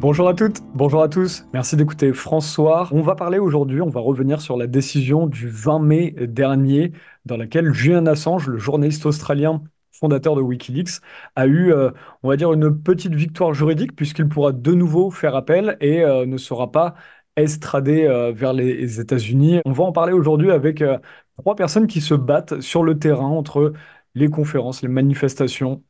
Bonjour à toutes, bonjour à tous. Merci d'écouter François. On va parler aujourd'hui, on va revenir sur la décision du 20 mai dernier, dans laquelle Julian Assange, le journaliste australien fondateur de Wikileaks, a eu, on va dire, une petite victoire juridique puisqu'il pourra de nouveau faire appel et ne sera pas extradé vers les États-Unis. On va en parler aujourd'hui avec trois personnes qui se battent sur le terrain entre les conférences, les manifestations,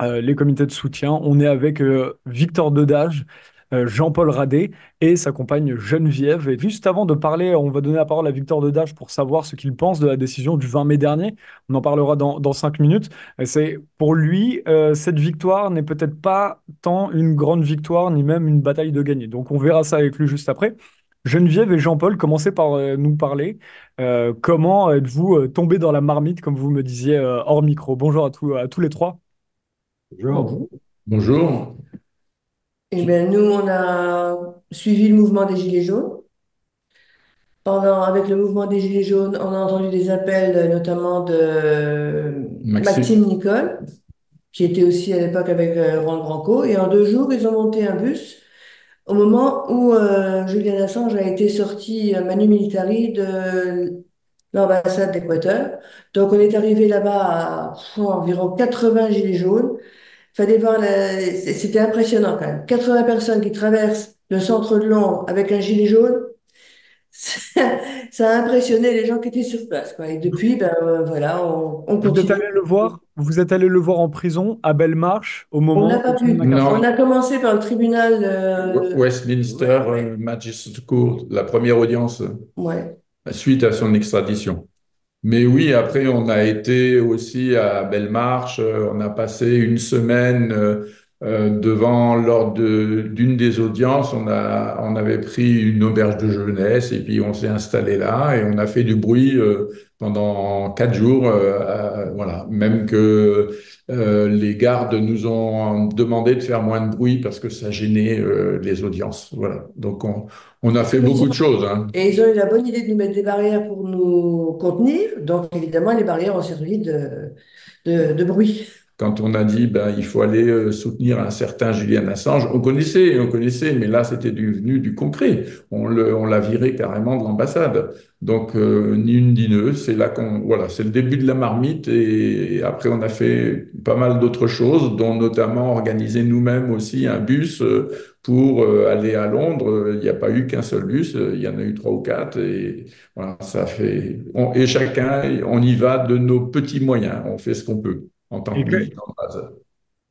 les comités de soutien. On est avec Victor Dedage, Jean-Paul Radet et sa compagne Geneviève. Et juste avant de parler, on va donner la parole à Victor Dedage pour savoir ce qu'il pense de la décision du 20 mai dernier. On en parlera dans 5 minutes. C'est pour lui, cette victoire n'est peut-être pas tant une grande victoire, ni même une bataille de gagner. Donc on verra ça avec lui juste après. Geneviève et Jean-Paul, commencez par nous parler. Comment êtes-vous tombé dans la marmite, comme vous me disiez hors micro? Bonjour à tous les trois. Bonjour. Bonjour. Eh bien, nous, on a suivi le mouvement des Gilets jaunes. Avec le mouvement des Gilets jaunes, on a entendu des appels, notamment de Maxime. Maxime Nicole, qui était aussi à l'époque avec Juan Branco. Et en 2 jours, ils ont monté un bus au moment où Julian Assange a été sorti manu militari de l'ambassade d'Équateur. Donc, on est arrivé là-bas à environ 80 Gilets jaunes. Fallait voir C'était impressionnant quand même. 80 personnes qui traversent le centre de Londres avec un gilet jaune. Ça a impressionné les gens qui étaient sur place, quoi. Et depuis, ben voilà, on Vous êtes continue. allé le voir? Vous êtes allé le voir en prison à Belmarsh au On n'a moment pas où tout le monde a pu. On craché. a Non, commencé par le tribunal. Westminster Ouais, ouais, Magistrates Court, la première audience ouais. suite à son extradition. Mais oui, après, on a été aussi à Belmarsh. On a passé une semaine devant, d'une des audiences. On avait pris une auberge de jeunesse et puis on s'est installé là et on a fait du bruit pendant 4 jours. Voilà, même que les gardes nous ont demandé de faire moins de bruit parce que ça gênait les audiences. Voilà. Donc on a fait beaucoup de choses, hein. Et ils ont eu la bonne idée de nous mettre des barrières pour nous contenir. Donc, évidemment, les barrières ont servi de bruit. Quand on a dit ben, il faut aller soutenir un certain Julian Assange, on connaissait, mais là c'était devenu du concret. On l'a viré carrément de l'ambassade. Donc ni une ni deux, c'est là voilà, c'est le début de la marmite et après on a fait pas mal d'autres choses, dont notamment organiser nous-mêmes aussi un bus pour aller à Londres. Il n'y a pas eu qu'un seul bus, il y en a eu trois ou quatre et voilà, ça fait. Et chacun, on y va de nos petits moyens, on fait ce qu'on peut en tant Et, que que- militant de base.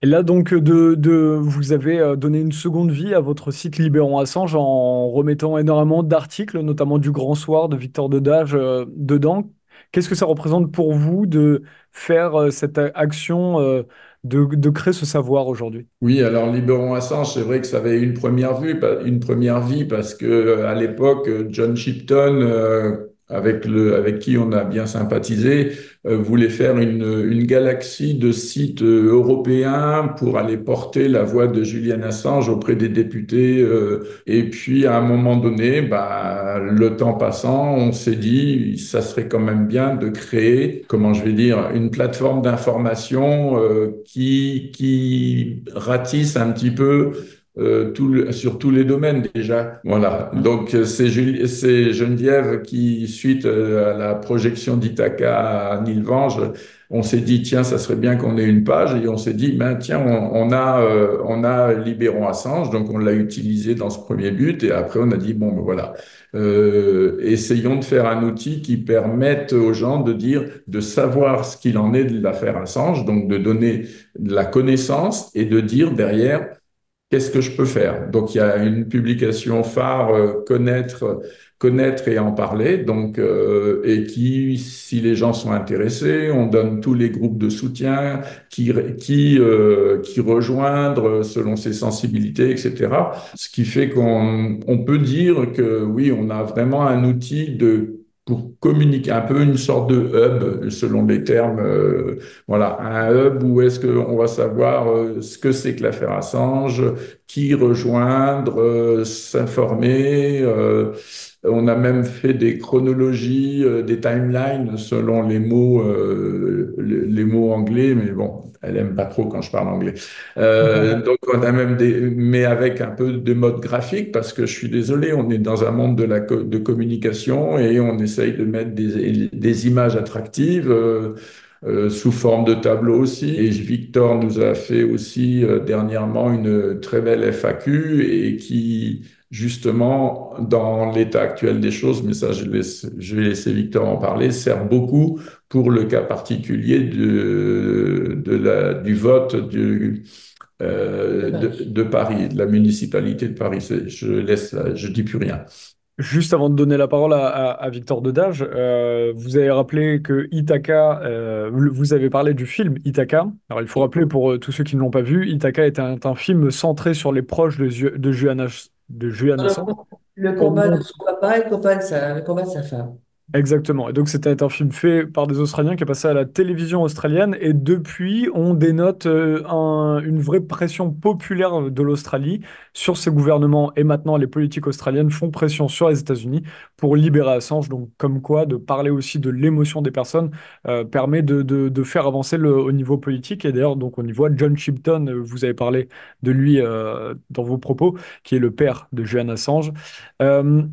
et là, donc, vous avez donné une seconde vie à votre site Libérons Assange en remettant énormément d'articles, notamment du Grand Soir de Victor Dedage dedans. Qu'est-ce que ça représente pour vous de faire cette action, de créer ce savoir aujourd'hui? Oui, alors Libérons Assange, c'est vrai que ça avait une première vie parce que à l'époque, John Shipton, avec qui on a bien sympathisé, voulait faire une galaxie de sites européens pour aller porter la voix de Julian Assange auprès des députés. Et puis à un moment donné, bah, le temps passant, on s'est dit, ça serait quand même bien de créer, comment je vais dire, une plateforme d'information qui ratisse un petit peu sur tous les domaines déjà. Voilà. Donc c'est Geneviève qui, suite à la projection d'Ithaca à Nilvange, on s'est dit tiens, ça serait bien qu'on ait une page et on s'est dit ben tiens, on a Libérons Assange, donc on l'a utilisé dans ce premier but et après on a dit bon ben voilà. Essayons de faire un outil qui permette aux gens de dire, de savoir ce qu'il en est de l'affaire Assange, donc de donner de la connaissance et de dire derrière, qu'est-ce que je peux faire? Donc, il y a une publication phare, connaître et en parler. Donc, et qui, si les gens sont intéressés, on donne tous les groupes de soutien, qui rejoindre selon ses sensibilités, etc. Ce qui fait on peut dire que oui, on a vraiment un outil pour communiquer, un peu une sorte de hub, selon les termes, voilà, un hub où est-ce qu'on va savoir ce que c'est que l'affaire Assange, qui rejoindre, s'informer, On a même fait des chronologies, des timelines selon les mots anglais, mais bon, elle aime pas trop quand je parle anglais. Donc on a même mais avec un peu de mode graphique, parce que je suis désolé, on est dans un monde de communication et on essaye de mettre des images attractives. Sous forme de tableau aussi. Et Victor nous a fait aussi dernièrement une très belle FAQ et qui, justement, dans l'état actuel des choses, mais ça je vais laisser Victor en parler, sert beaucoup pour le cas particulier du vote de Paris, de la municipalité de Paris. Je dis plus rien. Juste avant de donner la parole à Victor Dedage, vous avez rappelé que Ithaca, vous avez parlé du film Ithaca. Alors il faut rappeler pour tous ceux qui ne l'ont pas vu, Ithaca est un film centré sur les proches de Julian Assange. Le Pour combat de son papa et le combat de sa femme. Exactement. Et donc, c'était un film fait par des Australiens qui est passé à la télévision australienne. Et depuis, on dénote une vraie pression populaire de l'Australie sur ses gouvernements. Et maintenant, les politiques australiennes font pression sur les États-Unis pour libérer Assange. Donc, comme quoi, de parler aussi de l'émotion des personnes permet de faire avancer au niveau politique. Et d'ailleurs, donc, on y voit John Shipton, vous avez parlé de lui dans vos propos, qui est le père de Julian Assange.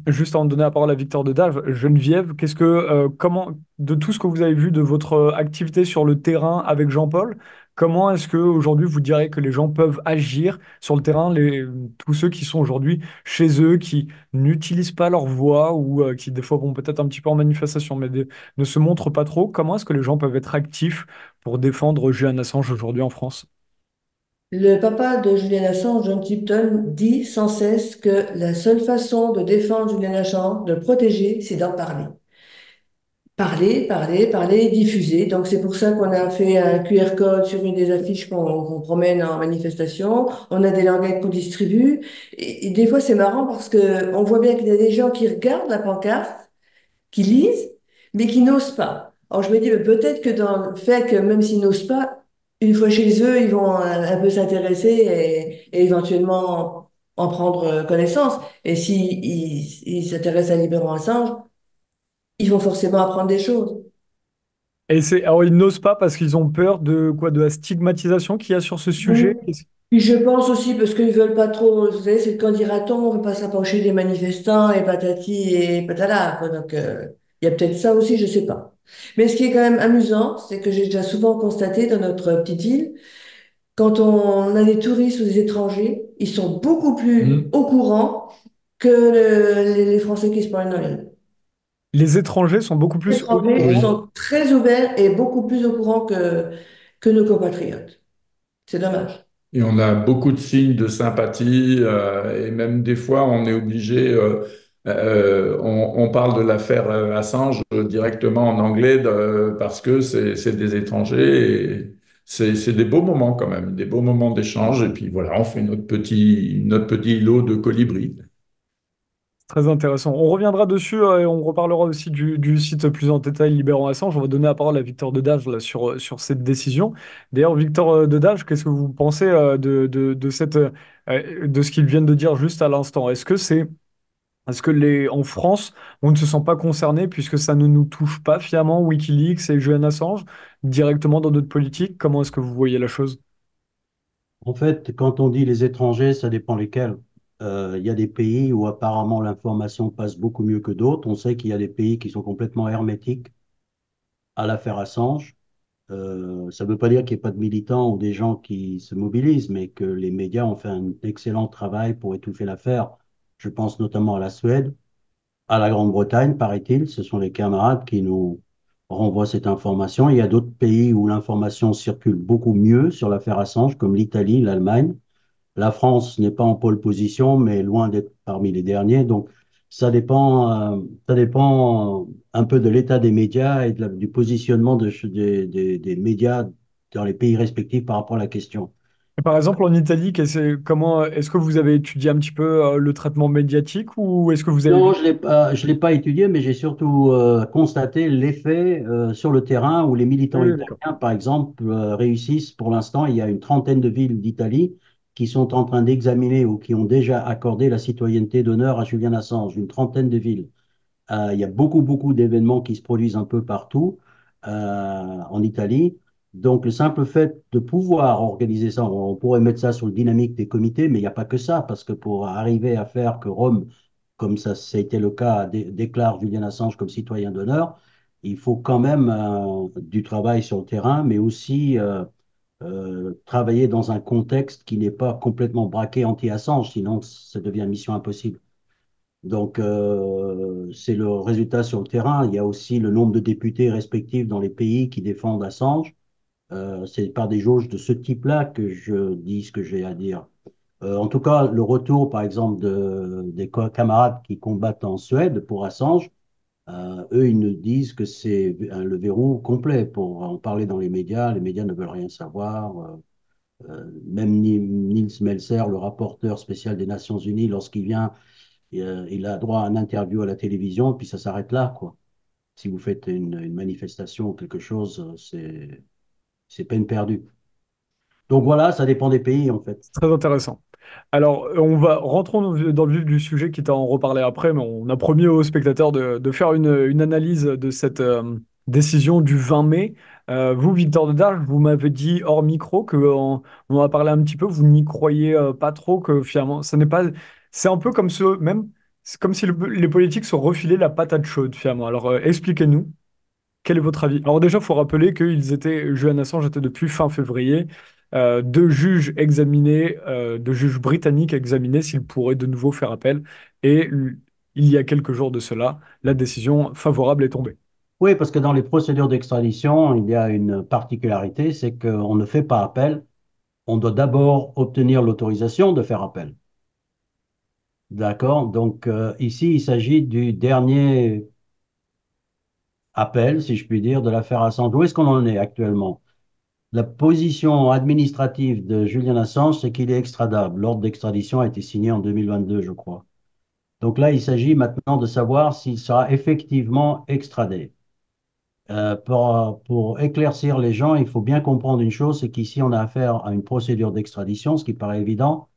Juste avant de donner la parole à Victor Dedave, Geneviève, comment, de tout ce que vous avez vu de votre activité sur le terrain avec Jean-Paul, comment est-ce que aujourd'hui vous direz que les gens peuvent agir sur le terrain, tous ceux qui sont aujourd'hui chez eux, qui n'utilisent pas leur voix ou qui des fois vont peut-être un petit peu en manifestation, mais ne se montrent pas trop, comment est-ce que les gens peuvent être actifs pour défendre Julian Assange aujourd'hui en France? Le papa de Julian Assange, John Tipton, dit sans cesse que la seule façon de défendre Julian Assange, de le protéger, c'est d'en parler. Parler, parler, parler, diffuser. Donc c'est pour ça qu'on a fait un QR code sur une des affiches qu'on promène en manifestation. On a des languettes qu'on distribue. Et des fois c'est marrant parce que on voit bien qu'il y a des gens qui regardent la pancarte, qui lisent, mais qui n'osent pas. Alors je me dis, mais peut-être que dans le fait que même s'ils n'osent pas, une fois chez eux, ils vont un peu s'intéresser et éventuellement en prendre connaissance. Et s'ils ils s'intéressent à Libération Assange, ils vont forcément apprendre des choses. Alors ils n'osent pas parce qu'ils ont peur de quoi, de la stigmatisation qu'il y a sur ce sujet. Oui. Puis je pense aussi parce qu'ils veulent pas trop, vous savez, c'est quand dira-t-on, on veut pas s'approcher des manifestants et patati et patala, quoi. Donc, il y a peut-être ça aussi, je sais pas. Mais ce qui est quand même amusant, c'est que j'ai déjà souvent constaté dans notre petite île, quand on a des touristes ou des étrangers, ils sont beaucoup plus Hmm. au courant que les Français qui se promènent dans l'île. Les étrangers sont beaucoup Les plus au étrangers Oui. courant. sont très ouverts et beaucoup plus au courant que nos compatriotes. C'est dommage. Et on a beaucoup de signes de sympathie et même des fois on est obligé, on parle de l'affaire Assange directement en anglais parce que c'est des étrangers et c'est des beaux moments quand même, des beaux moments d'échange et puis voilà, on fait notre petit lot de colibris. Très intéressant. On reviendra dessus et on reparlera aussi du site plus en détail Libérons Assange. On va donner la parole à Victor Dedage là, sur cette décision. D'ailleurs, Victor Dedage, qu'est-ce que vous pensez de ce qu'ils viennent de dire juste à l'instant? Est-ce que en France, on ne se sent pas concerné puisque ça ne nous touche pas finalement, Wikileaks et Julian Assange, directement dans notre politique? Comment est-ce que vous voyez la chose? En fait, quand on dit les étrangers, ça dépend lesquels. Il y a des pays où apparemment l'information passe beaucoup mieux que d'autres. On sait qu'il y a des pays qui sont complètement hermétiques à l'affaire Assange. Ça ne veut pas dire qu'il n'y ait pas de militants ou des gens qui se mobilisent, mais que les médias ont fait un excellent travail pour étouffer l'affaire. Je pense notamment à la Suède, à la Grande-Bretagne, paraît-il. Ce sont les camarades qui nous renvoient cette information. Il y a d'autres pays où l'information circule beaucoup mieux sur l'affaire Assange, comme l'Italie, l'Allemagne. La France n'est pas en pole position, mais loin d'être parmi les derniers. Donc, ça dépend un peu de l'état des médias et du positionnement des médias dans les pays respectifs par rapport à la question. Et par exemple, en Italie, comment est-ce que vous avez étudié un petit peu le traitement médiatique ou est-ce que vous avez vu? Non, je l'ai pas étudié, mais j'ai surtout constaté l'effet sur le terrain où les militants Oui, d'accord. italiens, par exemple, réussissent pour l'instant. Il y a une trentaine de villes d'Italie qui sont en train d'examiner ou qui ont déjà accordé la citoyenneté d'honneur à Julian Assange, une trentaine de villes. Il y a beaucoup, beaucoup d'événements qui se produisent un peu partout en Italie. Donc, le simple fait de pouvoir organiser ça, on pourrait mettre ça sur le dynamique des comités, mais il n'y a pas que ça, parce que pour arriver à faire que Rome, comme ça a été le cas, déclare Julian Assange comme citoyen d'honneur, il faut quand même du travail sur le terrain, mais aussi travailler dans un contexte qui n'est pas complètement braqué anti-Assange, sinon ça devient mission impossible. Donc, c'est le résultat sur le terrain. Il y a aussi le nombre de députés respectifs dans les pays qui défendent Assange. C'est par des jauges de ce type-là que je dis ce que j'ai à dire. En tout cas, le retour, par exemple, des camarades qui combattent en Suède pour Assange, eux, ils nous disent que c'est le verrou complet pour en parler dans les médias. Les médias ne veulent rien savoir. Même Niels Melzer, le rapporteur spécial des Nations Unies, lorsqu'il vient, il a droit à une interview à la télévision, puis ça s'arrête là, quoi. Si vous faites une manifestation ou quelque chose, c'est peine perdue. Donc voilà, ça dépend des pays, en fait. C'est très intéressant. Alors, on va rentrons dans le vif du sujet, quitte à en reparler après, mais on a promis aux spectateurs de faire une analyse de cette décision du 20 mai. Vous, Victor de Darge, vous m'avez dit hors micro que on a parlé un petit peu, vous n'y croyez pas trop, que finalement, ça n'est pas. C'est un peu comme ce, même, c'est comme si les politiques se refilaient la patate chaude, finalement. Alors, expliquez-nous. Quel est votre avis? Alors déjà, il faut rappeler Julian Assange était depuis fin février, deux juges britanniques examinaient s'ils pourraient de nouveau faire appel. Et il y a quelques jours de cela, la décision favorable est tombée. Oui, parce que dans les procédures d'extradition, il y a une particularité, c'est qu'on ne fait pas appel. On doit d'abord obtenir l'autorisation de faire appel. D'accord? Donc ici, il s'agit du dernier appel, si je puis dire, de l'affaire Assange. Où est-ce qu'on en est actuellement? La position administrative de Julian Assange, c'est qu'il est extradable. L'ordre d'extradition a été signé en 2022, je crois. Donc là, il s'agit maintenant de savoir s'il sera effectivement extradé. Pour éclaircir les gens, il faut bien comprendre une chose, c'est qu'ici, on a affaire à une procédure d'extradition, ce qui paraît évident.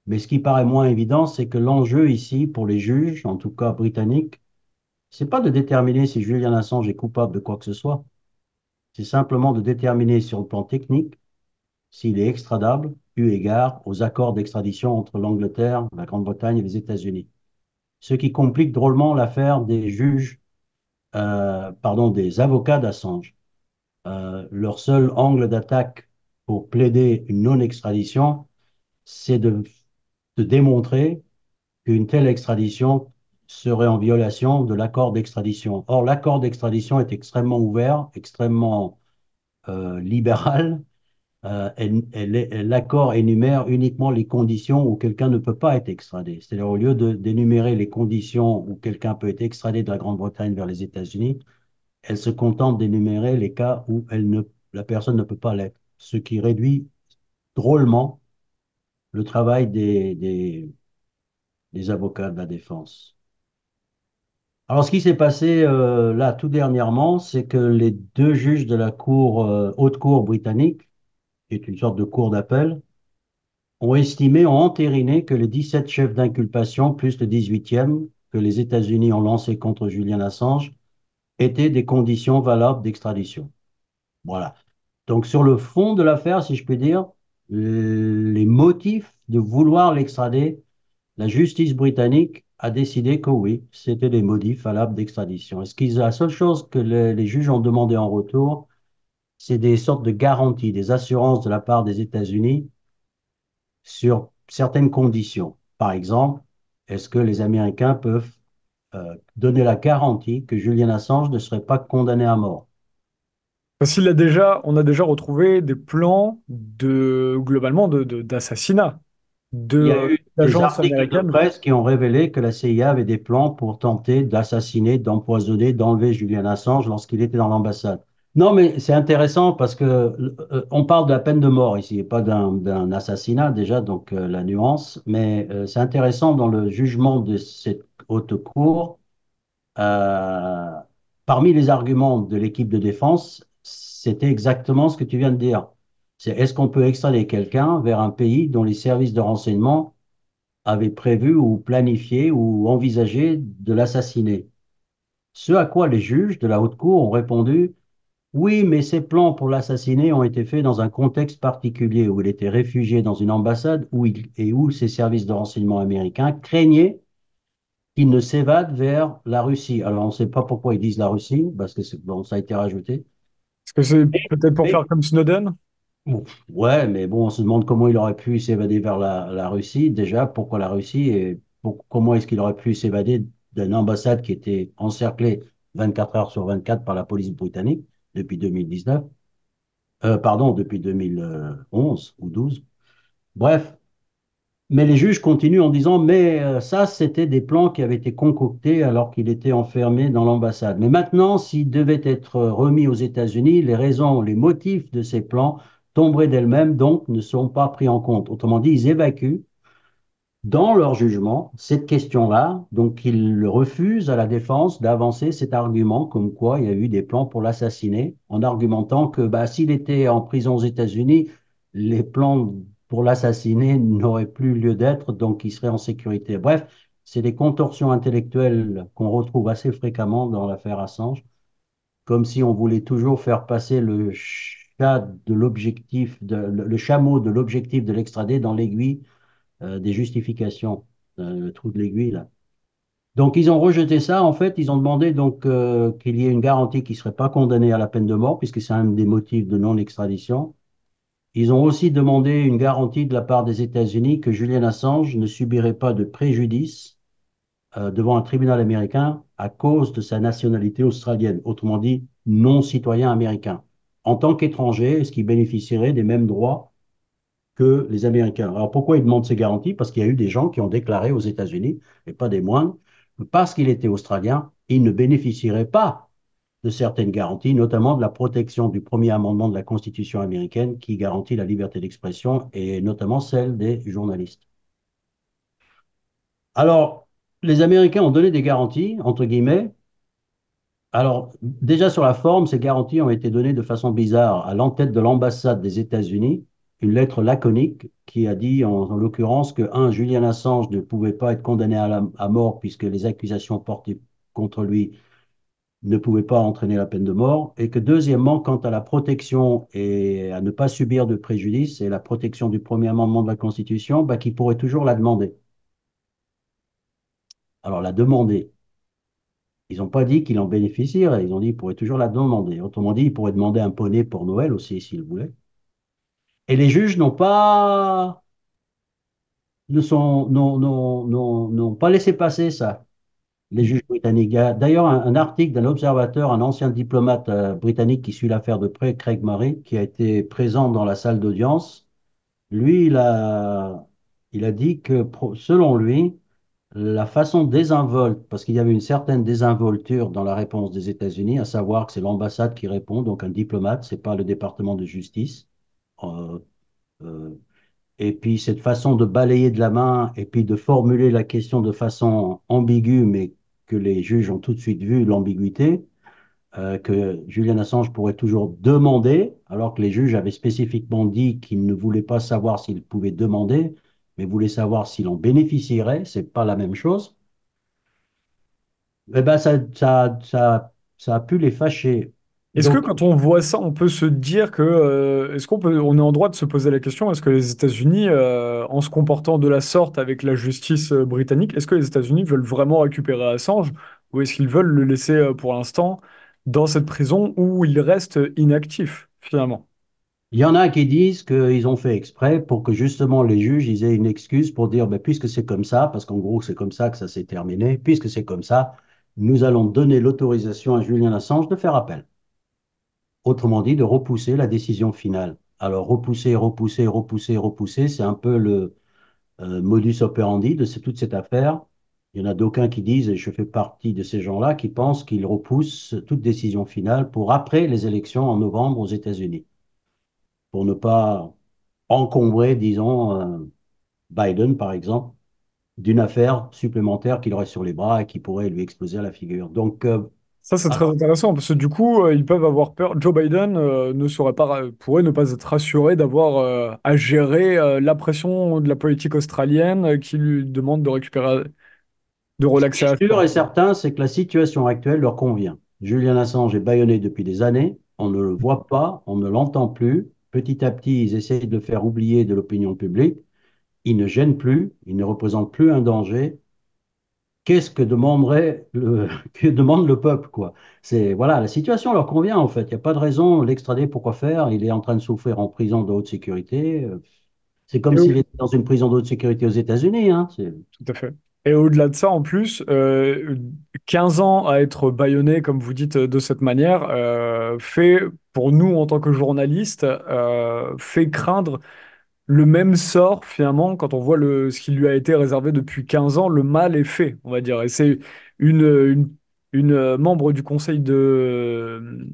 Mais ce qui paraît moins évident, c'est que l'enjeu ici, pour les juges, en tout cas britanniques, c'est pas de déterminer si Julian Assange est coupable de quoi que ce soit. C'est simplement de déterminer sur le plan technique s'il est extradable, eu égard aux accords d'extradition entre l'Angleterre, la Grande-Bretagne et les États-Unis. Ce qui complique drôlement l'affaire des juges, pardon, des avocats d'Assange. Leur seul angle d'attaque pour plaider une non-extradition, c'est de démontrer qu'une telle extradition serait en violation de l'accord d'extradition. Or, l'accord d'extradition est extrêmement ouvert, extrêmement libéral. L'accord énumère uniquement les conditions où quelqu'un ne peut pas être extradé. C'est-à-dire, au lieu d'énumérer les conditions où quelqu'un peut être extradé de la Grande-Bretagne vers les États-Unis, elle se contente d'énumérer les cas où la personne ne peut pas l'être, ce qui réduit drôlement le travail des avocats de la défense. Alors, ce qui s'est passé là tout dernièrement, c'est que les deux juges de la haute cour britannique, qui est une sorte de cour d'appel, ont entériné que les 17 chefs d'inculpation, plus le 18e que les États-Unis ont lancé contre Julian Assange, étaient des conditions valables d'extradition. Voilà. Donc, sur le fond de l'affaire, si je puis dire, les motifs de vouloir l'extrader, la justice britannique a décidé que oui, c'était des motifs valables d'extradition. La seule chose que les juges ont demandé en retour, c'est des sortes de garanties, des assurances de la part des États-Unis sur certaines conditions. Par exemple, est-ce que les Américains peuvent donner la garantie que Julian Assange ne serait pas condamné à mort? Parce on a déjà retrouvé des plans globalement, d'assassinat Il y a eu des d'agences articles de américaines. presse qui ont révélé que la CIA avait des plans pour tenter d'assassiner, d'empoisonner, d'enlever Julian Assange lorsqu'il était dans l'ambassade. Non, mais c'est intéressant parce que on parle de la peine de mort ici, et pas d'un assassinat déjà, donc la nuance. Mais c'est intéressant dans le jugement de cette haute cour. euh, Parmi les arguments de l'équipe de défense, c'était exactement ce que tu viens de dire. C'est est-ce qu'on peut extrader quelqu'un vers un pays dont les services de renseignement avaient prévu ou planifié ou envisagé de l'assassiner? Ce à quoi les juges de la haute cour ont répondu, oui, mais ces plans pour l'assassiner ont été faits dans un contexte particulier où il était réfugié dans une ambassade et où ses services de renseignement américains craignaient qu'il ne s'évade vers la Russie. Alors, on ne sait pas pourquoi ils disent la Russie, parce que bon, ça a été rajouté. Est-ce que c'est peut-être pour faire Mais, comme Snowden? ouais, mais bon, on se demande comment il aurait pu s'évader vers la Russie. Déjà, pourquoi la Russie et comment est-ce qu'il aurait pu s'évader d'une ambassade qui était encerclée 24 heures sur 24 par la police britannique depuis 2019, pardon, depuis 2011 ou 12. Bref, mais les juges continuent en disant, mais ça, c'était des plans qui avaient été concoctés alors qu'il était enfermé dans l'ambassade. Mais maintenant, s'il devait être remis aux États-Unis, les raisons, les motifs de ces plans tomberaient d'elles-mêmes, donc ne sont pas pris en compte. Autrement dit, ils évacuent dans leur jugement cette question-là, donc ils refusent à la défense d'avancer cet argument comme quoi il y a eu des plans pour l'assassiner, en argumentant que bah, s'il était en prison aux États-Unis, les plans pour l'assassiner n'auraient plus lieu d'être, donc il serait en sécurité. Bref, c'est des contorsions intellectuelles qu'on retrouve assez fréquemment dans l'affaire Assange, comme si on voulait toujours faire passer le chameau de l'objectif de l'extrader dans l'aiguille des justifications, le trou de l'aiguille là. Donc ils ont rejeté ça. En fait, ils ont demandé donc qu'il y ait une garantie qu'il ne serait pas condamné à la peine de mort, puisque c'est un des motifs de non-extradition. Ils ont aussi demandé une garantie de la part des États-Unis que Julian Assange ne subirait pas de préjudice devant un tribunal américain à cause de sa nationalité australienne, autrement dit non citoyen américain. En tant qu'étranger, est-ce qu'il bénéficierait des mêmes droits que les Américains? Alors pourquoi ils demandent ces garanties? Parce qu'il y a eu des gens qui ont déclaré aux États-Unis, et pas des moindres, que parce qu'il était australien, il ne bénéficierait pas de certaines garanties, notamment de la protection du premier amendement de la Constitution américaine qui garantit la liberté d'expression et notamment celle des journalistes. Alors, les Américains ont donné des garanties, entre guillemets. Alors, déjà sur la forme, ces garanties ont été données de façon bizarre à l'entête de l'ambassade des États-Unis, une lettre laconique qui a dit en l'occurrence que, un, Julian Assange ne pouvait pas être condamné à mort puisque les accusations portées contre lui ne pouvaient pas entraîner la peine de mort, et que deuxièmement, quant à la protection et à ne pas subir de préjudice et la protection du premier amendement de la Constitution, bah, qu'il pourrait toujours la demander. Alors, la demander. Ils n'ont pas dit qu'il en bénéficierait, ils ont dit qu'il pourrait toujours la demander. Autrement dit, il pourrait demander un poney pour Noël aussi, s'il voulait. Et les juges n'ont pas laissé passer ça, les juges britanniques. Il y a d'ailleurs un article d'un observateur, un ancien diplomate britannique qui suit l'affaire de près, Craig Murray, qui a été présent dans la salle d'audience. Lui, il a dit que, selon lui, la façon désinvolte, parce qu'il y avait une certaine désinvolture dans la réponse des États-Unis, à savoir que c'est l'ambassade qui répond, donc un diplomate, c'est pas le département de justice. Euh, euh, et puis cette façon de balayer de la main et puis de formuler la question de façon ambiguë, mais que les juges ont tout de suite vu l'ambiguïté, que Julian Assange pourrait toujours demander, alors que les juges avaient spécifiquement dit qu'ils ne voulaient pas savoir s'il pouvait demander, mais voulaient savoir s'il en bénéficierait. C'est pas la même chose. Eh ben, ça a pu les fâcher. Est-ce que Donc, quand on voit ça, on peut se dire que est-ce on est en droit de se poser la question, est-ce que les États-Unis, en se comportant de la sorte avec la justice britannique, est-ce que les États-Unis veulent vraiment récupérer Assange ou est-ce qu'ils veulent le laisser pour l'instant dans cette prison où il reste inactif finalement? il y en a qui disent qu'ils ont fait exprès pour que justement les juges ils aient une excuse pour dire, ben, puisque c'est comme ça, parce qu'en gros c'est comme ça que ça s'est terminé, puisque c'est comme ça, nous allons donner l'autorisation à Julian Assange de faire appel. Autrement dit, de repousser la décision finale. Alors repousser, repousser, repousser, repousser, c'est un peu le modus operandi de toute cette affaire. Il y en a d'aucuns qui disent, et je fais partie de ces gens-là, qui pensent qu'ils repoussent toute décision finale pour après les élections en novembre aux États-Unis, pour ne pas encombrer, disons, Biden, par exemple, d'une affaire supplémentaire qu'il aurait sur les bras et qui pourrait lui exploser à la figure. Donc, Ça, c'est très alors, intéressant parce que du coup, ils peuvent avoir peur. Joe Biden ne serait pas, pourrait ne pas être rassuré d'avoir à gérer la pression de la politique australienne qui lui demande de récupérer. de Ce qui relaxer à est ce sûr point. et certain, c'est que la situation actuelle leur convient. Julian Assange est bâillonné depuis des années. On ne le voit pas, on ne l'entend plus. Petit à petit, ils essayent de le faire oublier de l'opinion publique. Il ne gêne plus, il ne représente plus un danger. Qu'est-ce que demanderait le, que demande le peuple, quoi? C'est, voilà, la situation leur convient, en fait. Il n'y a pas de raison de l'extrader, pourquoi faire? Il est en train de souffrir en prison de haute sécurité. C'est comme Et s'il au- était dans une prison de haute sécurité aux États-Unis, hein. Tout à fait. Et au-delà de ça, en plus, 15 ans à être bâillonné, comme vous dites, de cette manière, fait, pour nous, en tant que journalistes, fait craindre le même sort, finalement, quand on voit ce qui lui a été réservé depuis 15 ans, le mal est fait, on va dire. Et c'est une, une, une membre du Conseil de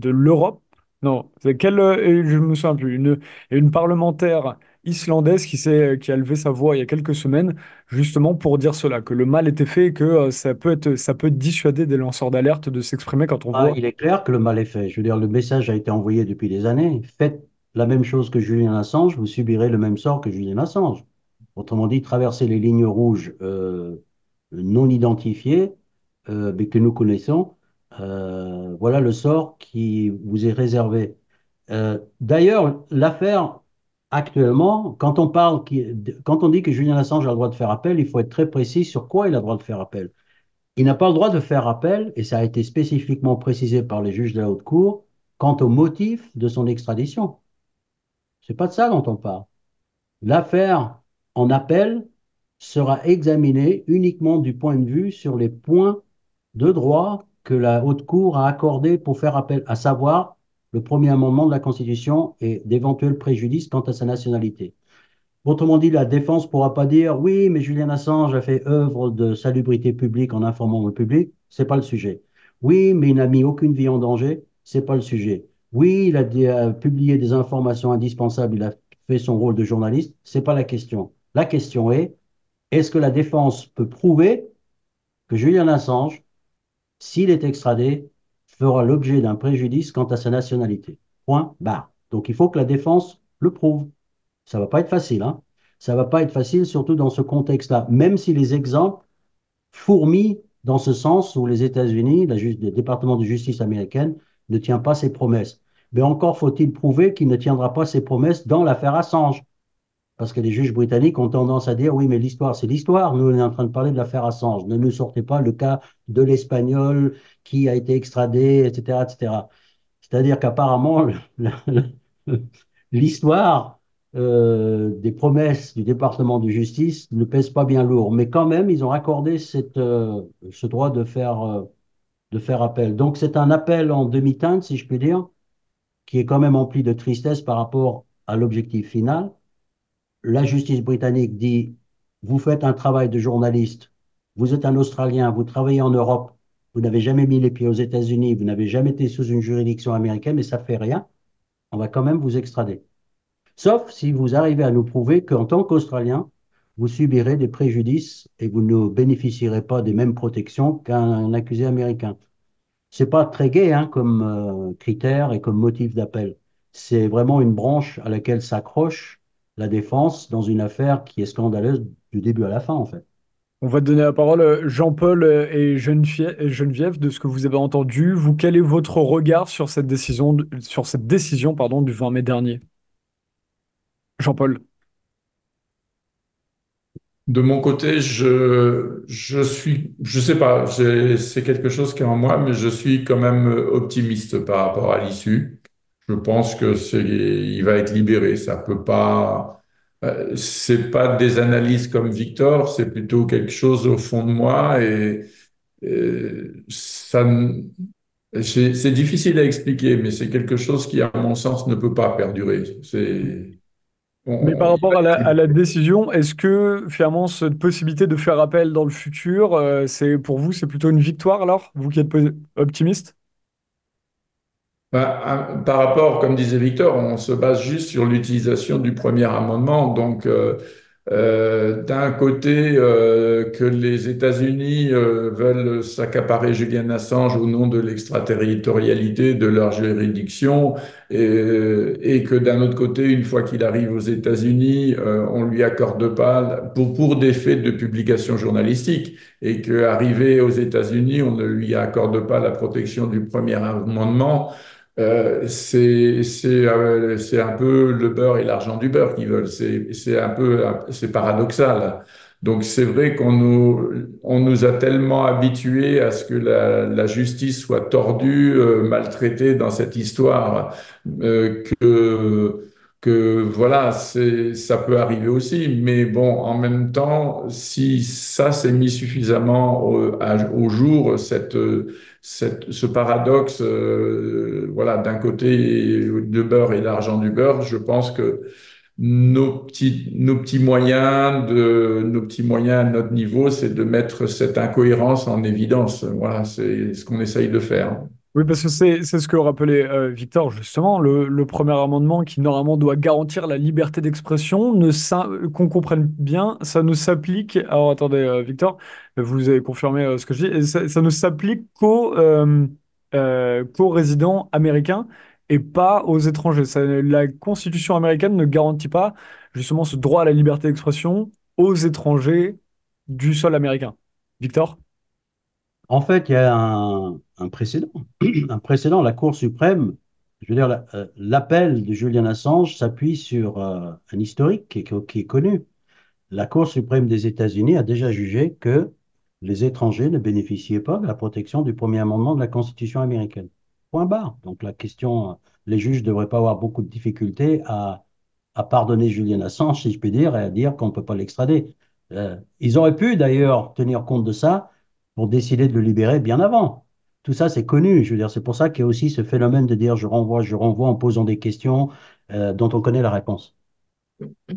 l'Europe, non, c'est quelle, je me souviens plus, une parlementaire islandaise qui a levé sa voix il y a quelques semaines, justement pour dire cela, que le mal était fait et que ça peut dissuader des lanceurs d'alerte de s'exprimer quand on Ah, voit. il est clair que le mal est fait. Je veux dire, le message a été envoyé depuis des années. Faites la même chose que Julian Assange, vous subirez le même sort que Julian Assange. Autrement dit, traversez les lignes rouges non identifiées, mais que nous connaissons. Voilà le sort qui vous est réservé. D'ailleurs, l'affaire actuellement, quand on dit que Julian Assange a le droit de faire appel, il faut être très précis sur quoi il a le droit de faire appel. Il n'a pas le droit de faire appel, et ça a été spécifiquement précisé par les juges de la Haute Cour, quant au motif de son extradition. C'est pas de ça dont on parle. L'affaire en appel sera examinée uniquement du point de vue sur les points de droit que la Haute Cour a accordés pour faire appel, à savoir le premier amendement de la Constitution et d'éventuels préjudices quant à sa nationalité. Autrement dit, la défense ne pourra pas dire oui, mais Julian Assange a fait œuvre de salubrité publique en informant le public. C'est pas le sujet. Oui, mais il n'a mis aucune vie en danger. C'est pas le sujet. Oui, a publié des informations indispensables. Il a fait son rôle de journaliste. C'est pas la question. La question est-ce que la défense peut prouver que Julian Assange, s'il est extradé, fera l'objet d'un préjudice quant à sa nationalité? Point barre. Donc il faut que la défense le prouve. Ça va pas être facile, hein. Ça va pas être facile, surtout dans ce contexte-là, même si les exemples fourmillent dans ce sens où les États-Unis, le département de justice américaine, ne tient pas ses promesses. Mais encore faut-il prouver qu'il ne tiendra pas ses promesses dans l'affaire Assange. Parce que les juges britanniques ont tendance à dire oui, mais l'histoire, c'est l'histoire. Nous, on est en train de parler de l'affaire Assange. Ne nous sortez pas le cas de l'Espagnol qui a été extradé, etc., etc. C'est-à-dire qu'apparemment, l'histoire des promesses du département de justice ne pèse pas bien lourd. Mais quand même, ils ont accordé ce droit de faire appel. Donc, c'est un appel en demi-teinte, si je puis dire, qui est quand même empli de tristesse par rapport à l'objectif final. La justice britannique dit, vous faites un travail de journaliste, vous êtes un Australien, vous travaillez en Europe, vous n'avez jamais mis les pieds aux États-Unis, vous n'avez jamais été sous une juridiction américaine, mais ça ne fait rien, on va quand même vous extrader. Sauf si vous arrivez à nous prouver qu'en tant qu'Australien, vous subirez des préjudices et vous ne bénéficierez pas des mêmes protections qu'un accusé américain. C'est pas très gai hein, comme critère et comme motif d'appel. C'est vraiment une branche à laquelle s'accroche la défense dans une affaire qui est scandaleuse du début à la fin, en fait. On va te donner la parole, Jean-Paul et Geneviève, de ce que vous avez entendu. Vous, quel est votre regard sur cette décision, pardon, du 20 mai dernier? Jean-Paul. De mon côté, je sais pas, c'est quelque chose qui est en moi, mais je suis quand même optimiste par rapport à l'issue. Je pense que il va être libéré. Ça peut pas, c'est pas des analyses comme Victor, c'est plutôt quelque chose au fond de moi et c'est difficile à expliquer, mais c'est quelque chose qui, à mon sens, ne peut pas perdurer. Mais par Il va rapport être à la décision, est-ce que finalement cette possibilité de faire appel dans le futur, c'est pour vous, c'est plutôt une victoire alors, vous qui êtes optimiste? Par rapport, comme disait Victor, on se base juste sur l'utilisation du premier amendement. Donc, D'un côté, que les États-Unis veulent s'accaparer Julian Assange au nom de l'extraterritorialité de leur juridiction, et que d'un autre côté, une fois qu'il arrive aux États-Unis, on lui accorde pas pour des faits de publication journalistique, et qu'arrivé aux États-Unis, on ne lui accorde pas la protection du premier amendement. C'est un peu le beurre et l'argent du beurre qu'ils veulent. C'est un peu, c'est paradoxal. Donc c'est vrai on nous a tellement habitués à ce que la justice soit tordue, maltraitée dans cette histoire, que voilà, ça peut arriver aussi. Mais bon, en même temps, si ça s'est mis suffisamment au jour, ce paradoxe, voilà, d'un côté le beurre et l'argent du beurre, je pense que nos petits moyens à notre niveau, c'est de mettre cette incohérence en évidence. Voilà, c'est ce qu'on essaye de faire. Oui, parce que c'est ce que rappelait Victor, justement, le premier amendement qui normalement doit garantir la liberté d'expression, qu'on comprenne bien, ça ne s'applique, alors attendez Victor, vous avez confirmé ce que je dis, et ça ne s'applique qu'aux résidents américains et pas aux étrangers. La Constitution américaine ne garantit pas justement ce droit à la liberté d'expression aux étrangers du sol américain. Victor? En fait, il y a un précédent. Un précédent, la Cour suprême, je veux dire, l'appel de Julian Assange s'appuie sur un historique qui est connu. La Cour suprême des États-Unis a déjà jugé que les étrangers ne bénéficiaient pas de la protection du premier amendement de la Constitution américaine. Point barre. Donc la question, les juges ne devraient pas avoir beaucoup de difficultés à pardonner Julian Assange, si je puis dire, et à dire qu'on ne peut pas l'extrader. Ils auraient pu d'ailleurs tenir compte de ça pour décider de le libérer bien avant. Tout ça, c'est connu. Je veux dire, c'est pour ça qu'il y a aussi ce phénomène de dire je renvoie en posant des questions dont on connaît la réponse.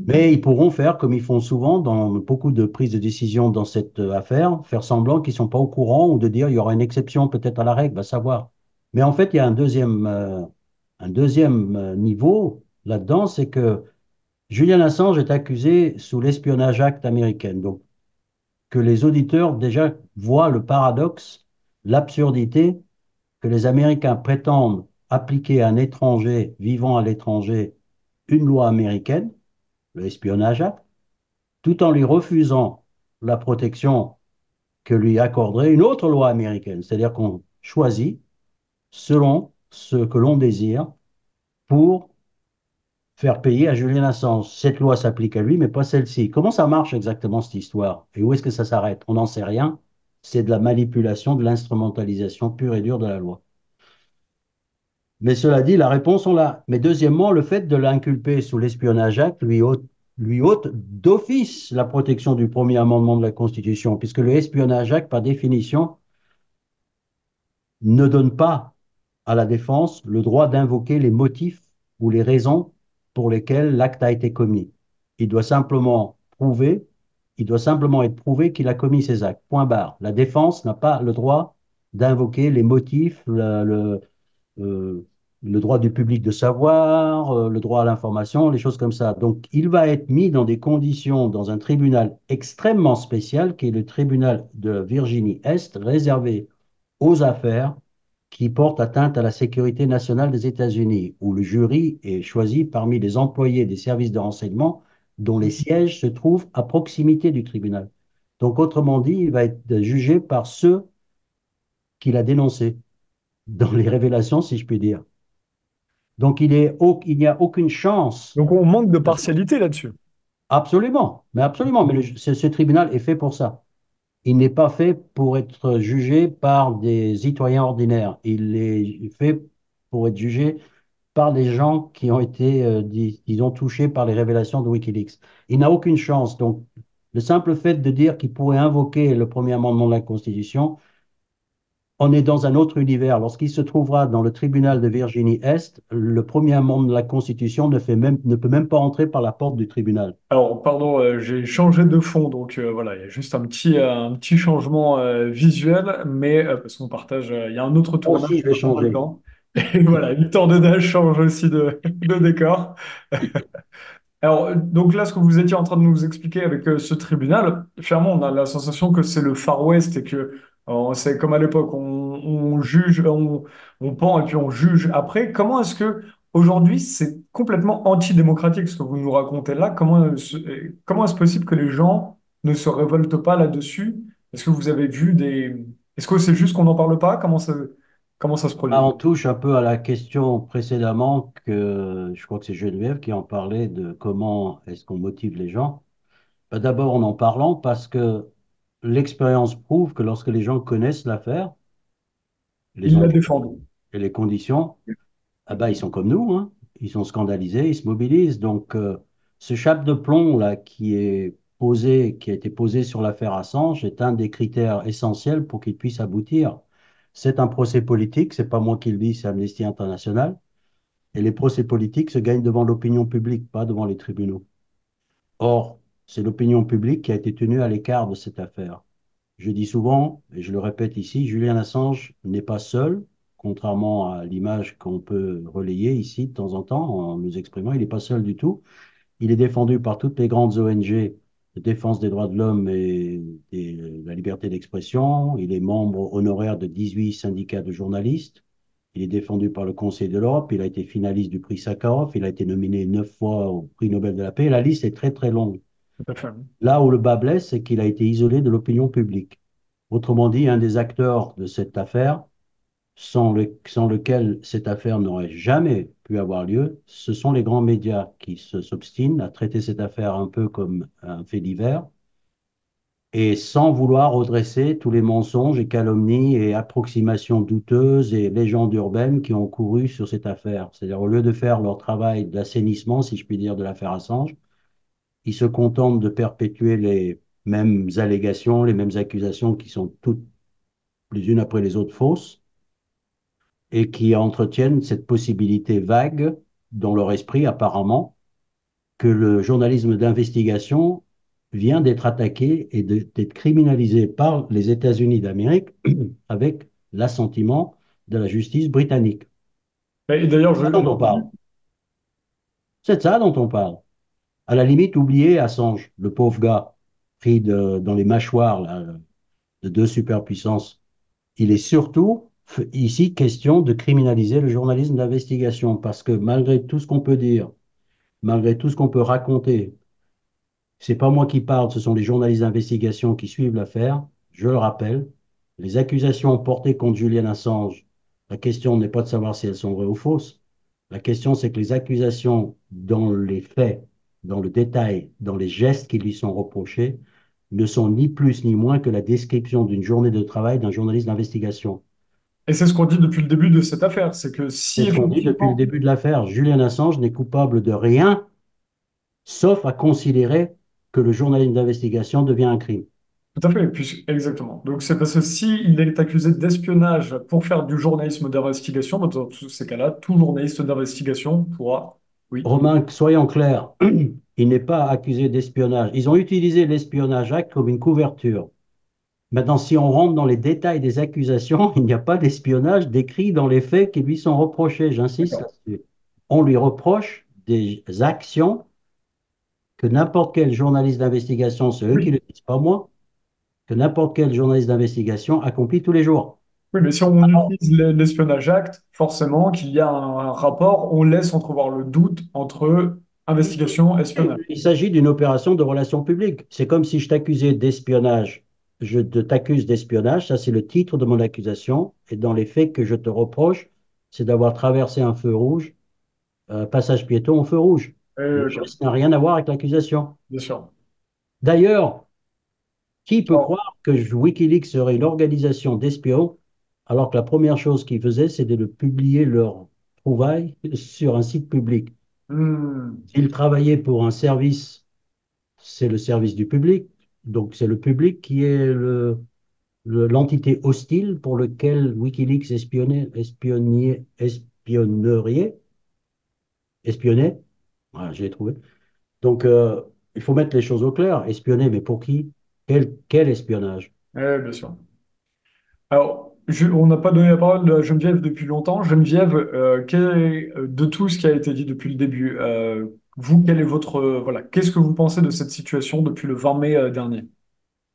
Mais ils pourront faire, comme ils font souvent dans beaucoup de prises de décision dans cette affaire, faire semblant qu'ils ne sont pas au courant ou de dire il y aura une exception peut-être à la règle, va savoir. Mais en fait, il y a un deuxième niveau là-dedans, c'est que Julian Assange est accusé sous l'espionnage acte américain. Donc, que les auditeurs déjà voient le paradoxe, l'absurdité que les Américains prétendent appliquer à un étranger vivant à l'étranger une loi américaine, le espionnage acte, tout en lui refusant la protection que lui accorderait une autre loi américaine. C'est-à-dire qu'on choisit selon ce que l'on désire pour faire payer à Julian Assange. Cette loi s'applique à lui, mais pas celle-ci. Comment ça marche exactement cette histoire? Et où est-ce que ça s'arrête? On n'en sait rien. C'est de la manipulation, de l'instrumentalisation pure et dure de la loi. Mais cela dit, la réponse, on l'a. Mais deuxièmement, le fait de l'inculper sous l'espionnage acte lui ôte d'office la protection du premier amendement de la Constitution, puisque le espionnage acte, par définition, ne donne pas à la défense le droit d'invoquer les motifs ou les raisons pour lesquelles l'acte a été commis. Il doit simplement prouver, il doit simplement être prouvé qu'il a commis ces actes. Point barre. La défense n'a pas le droit d'invoquer les motifs, euh, le droit du public de savoir, le droit à l'information, les choses comme ça. Donc, il va être mis dans des conditions, dans un tribunal extrêmement spécial, qui est le tribunal de Virginie-Est, réservé aux affaires qui portent atteinte à la sécurité nationale des États-Unis, où le jury est choisi parmi les employés des services de renseignement dont les sièges se trouvent à proximité du tribunal. Donc, autrement dit, il va être jugé par ceux qu'il a dénoncés, dans les révélations, si je puis dire. Donc, il n'y a aucune chance. Donc on manque de partialité là-dessus. Absolument, mais ce tribunal est fait pour ça. Il n'est pas fait pour être jugé par des citoyens ordinaires. Il est fait pour être jugé par des gens qui ont été, disons, touchés par les révélations de Wikileaks. Il n'a aucune chance. Donc, le simple fait de dire qu'il pourrait invoquer le premier amendement de la Constitution, on est dans un autre univers. Lorsqu'il se trouvera dans le tribunal de Virginie-Est, le premier amendement de la Constitution ne peut même pas entrer par la porte du tribunal. Alors, pardon, j'ai changé de fond, donc voilà, il y a juste un petit changement visuel, mais parce qu'on partage, il y a un autre Moi tournage aussi, je vais en même changer. temps. Et voilà, Victor Denage change aussi de décor. Alors, donc là, ce que vous étiez en train de nous expliquer avec ce tribunal, clairement, on a la sensation que c'est le Far West et que c'est comme à l'époque, on juge, on pend et puis on juge après. Comment est-ce que aujourd'hui c'est complètement antidémocratique ce que vous nous racontez là? Comment est-ce possible que les gens ne se révoltent pas là-dessus? Est-ce que vous avez vu des... Est-ce que c'est juste qu'on n'en parle pas? Comment ça se Ah, produit? on touche un peu à la question précédemment que je crois que c'est Geneviève qui en parlait de comment est-ce qu'on motive les gens. D'abord en parlant parce que l'expérience prouve que lorsque les gens connaissent l'affaire, les Il l'a enjeux défendu. et les conditions, ah bah, ils sont comme nous, hein. Ils sont scandalisés, ils se mobilisent. Donc, ce chape de plomb là qui est posé, qui a été posé sur l'affaire Assange est un des critères essentiels pour qu'il puisse aboutir. C'est un procès politique, c'est pas moi qui le dis, c'est Amnesty International. Et les procès politiques se gagnent devant l'opinion publique, pas devant les tribunaux. Or, c'est l'opinion publique qui a été tenue à l'écart de cette affaire. Je dis souvent, et je le répète ici, Julian Assange n'est pas seul, contrairement à l'image qu'on peut relayer ici de temps en temps en nous exprimant, il n'est pas seul du tout. Il est défendu par toutes les grandes ONG de défense des droits de l'homme et de la liberté d'expression. Il est membre honoraire de 18 syndicats de journalistes. Il est défendu par le Conseil de l'Europe. Il a été finaliste du prix Sakharov. Il a été nominé 9 fois au prix Nobel de la paix. La liste est très très longue. Tout à fait. Là où le bas blesse, c'est qu'il a été isolé de l'opinion publique. Autrement dit, un des acteurs de cette affaire, sans lequel cette affaire n'aurait jamais pu avoir lieu, ce sont les grands médias qui s'obstinent à traiter cette affaire un peu comme un fait divers et sans vouloir redresser tous les mensonges et calomnies et approximations douteuses et légendes urbaines qui ont couru sur cette affaire. C'est-à-dire, au lieu de faire leur travail d'assainissement, si je puis dire, de l'affaire Assange, ils se contentent de perpétuer les mêmes allégations, les mêmes accusations qui sont toutes les unes après les autres fausses et qui entretiennent cette possibilité vague dans leur esprit apparemment que le journalisme d'investigation vient d'être attaqué et d'être criminalisé par les États-Unis d'Amérique avec l'assentiment de la justice britannique. Et d'ailleurs, C'est ça dont on parle. C'est de ça dont on parle. À la limite, oubliez Assange, le pauvre gars, pris dans les mâchoires là, de deux superpuissances. Il est surtout ici question de criminaliser le journalisme d'investigation parce que malgré tout ce qu'on peut dire, malgré tout ce qu'on peut raconter, c'est pas moi qui parle, ce sont les journalistes d'investigation qui suivent l'affaire. Je le rappelle, les accusations portées contre Julian Assange, la question n'est pas de savoir si elles sont vraies ou fausses. La question, c'est que les accusations, dans les faits, dans le détail, dans les gestes qui lui sont reprochés, ne sont ni plus ni moins que la description d'une journée de travail d'un journaliste d'investigation. et c'est ce qu'on dit depuis le début de cette affaire, c'est que C'est si ce qu'on dit depuis le effectivement, début de l'affaire. Julian Assange n'est coupable de rien, sauf à considérer que le journalisme d'investigation devient un crime. tout à fait, exactement. Donc c'est parce que s'il est accusé d'espionnage pour faire du journalisme d'investigation, bah, dans tous ces cas-là, tout journaliste d'investigation pourra, oui, Romain, soyons clairs, il n'est pas accusé d'espionnage. Ils ont utilisé l'Espionnage Act comme une couverture. Maintenant, si on rentre dans les détails des accusations, il n'y a pas d'espionnage décrit dans les faits qui lui sont reprochés. J'insiste d'accord. là-dessus. On lui reproche des actions que n'importe quel journaliste d'investigation, c'est eux qui Oui, le disent, pas moi, que n'importe quel journaliste d'investigation accomplit tous les jours. oui, mais si on utilise l'espionnage acte, forcément qu'il y a un rapport, on laisse entrevoir le doute entre investigation et espionnage. Il s'agit d'une opération de relations publiques. C'est comme si je t'accusais d'espionnage. Je t'accuse d'espionnage, ça c'est le titre de mon accusation. Et dans les faits que je te reproche, c'est d'avoir traversé un feu rouge, un passage piéton au feu rouge. Le D'accord, geste n'a rien à voir avec l'accusation. bien sûr. D'ailleurs, qui peut Alors, croire que Wikileaks serait une organisation d'espions alors que la première chose qu'ils faisaient, c'était de publier leurs trouvailles sur un site public? hmm, S'ils travaillaient pour un service, c'est le service du public. Donc, c'est le public qui est l'entité hostile pour lequel Wikileaks espionnait. Voilà, je l'ai trouvé. Donc, il faut mettre les choses au clair. Espionner, mais pour qui? Quel espionnage? bien sûr. Alors, on n'a pas donné la parole à Geneviève depuis longtemps. Geneviève, de tout ce qui a été dit depuis le début, Vous, quel est votre, voilà, qu'est-ce que vous pensez de cette situation depuis le 20 mai dernier?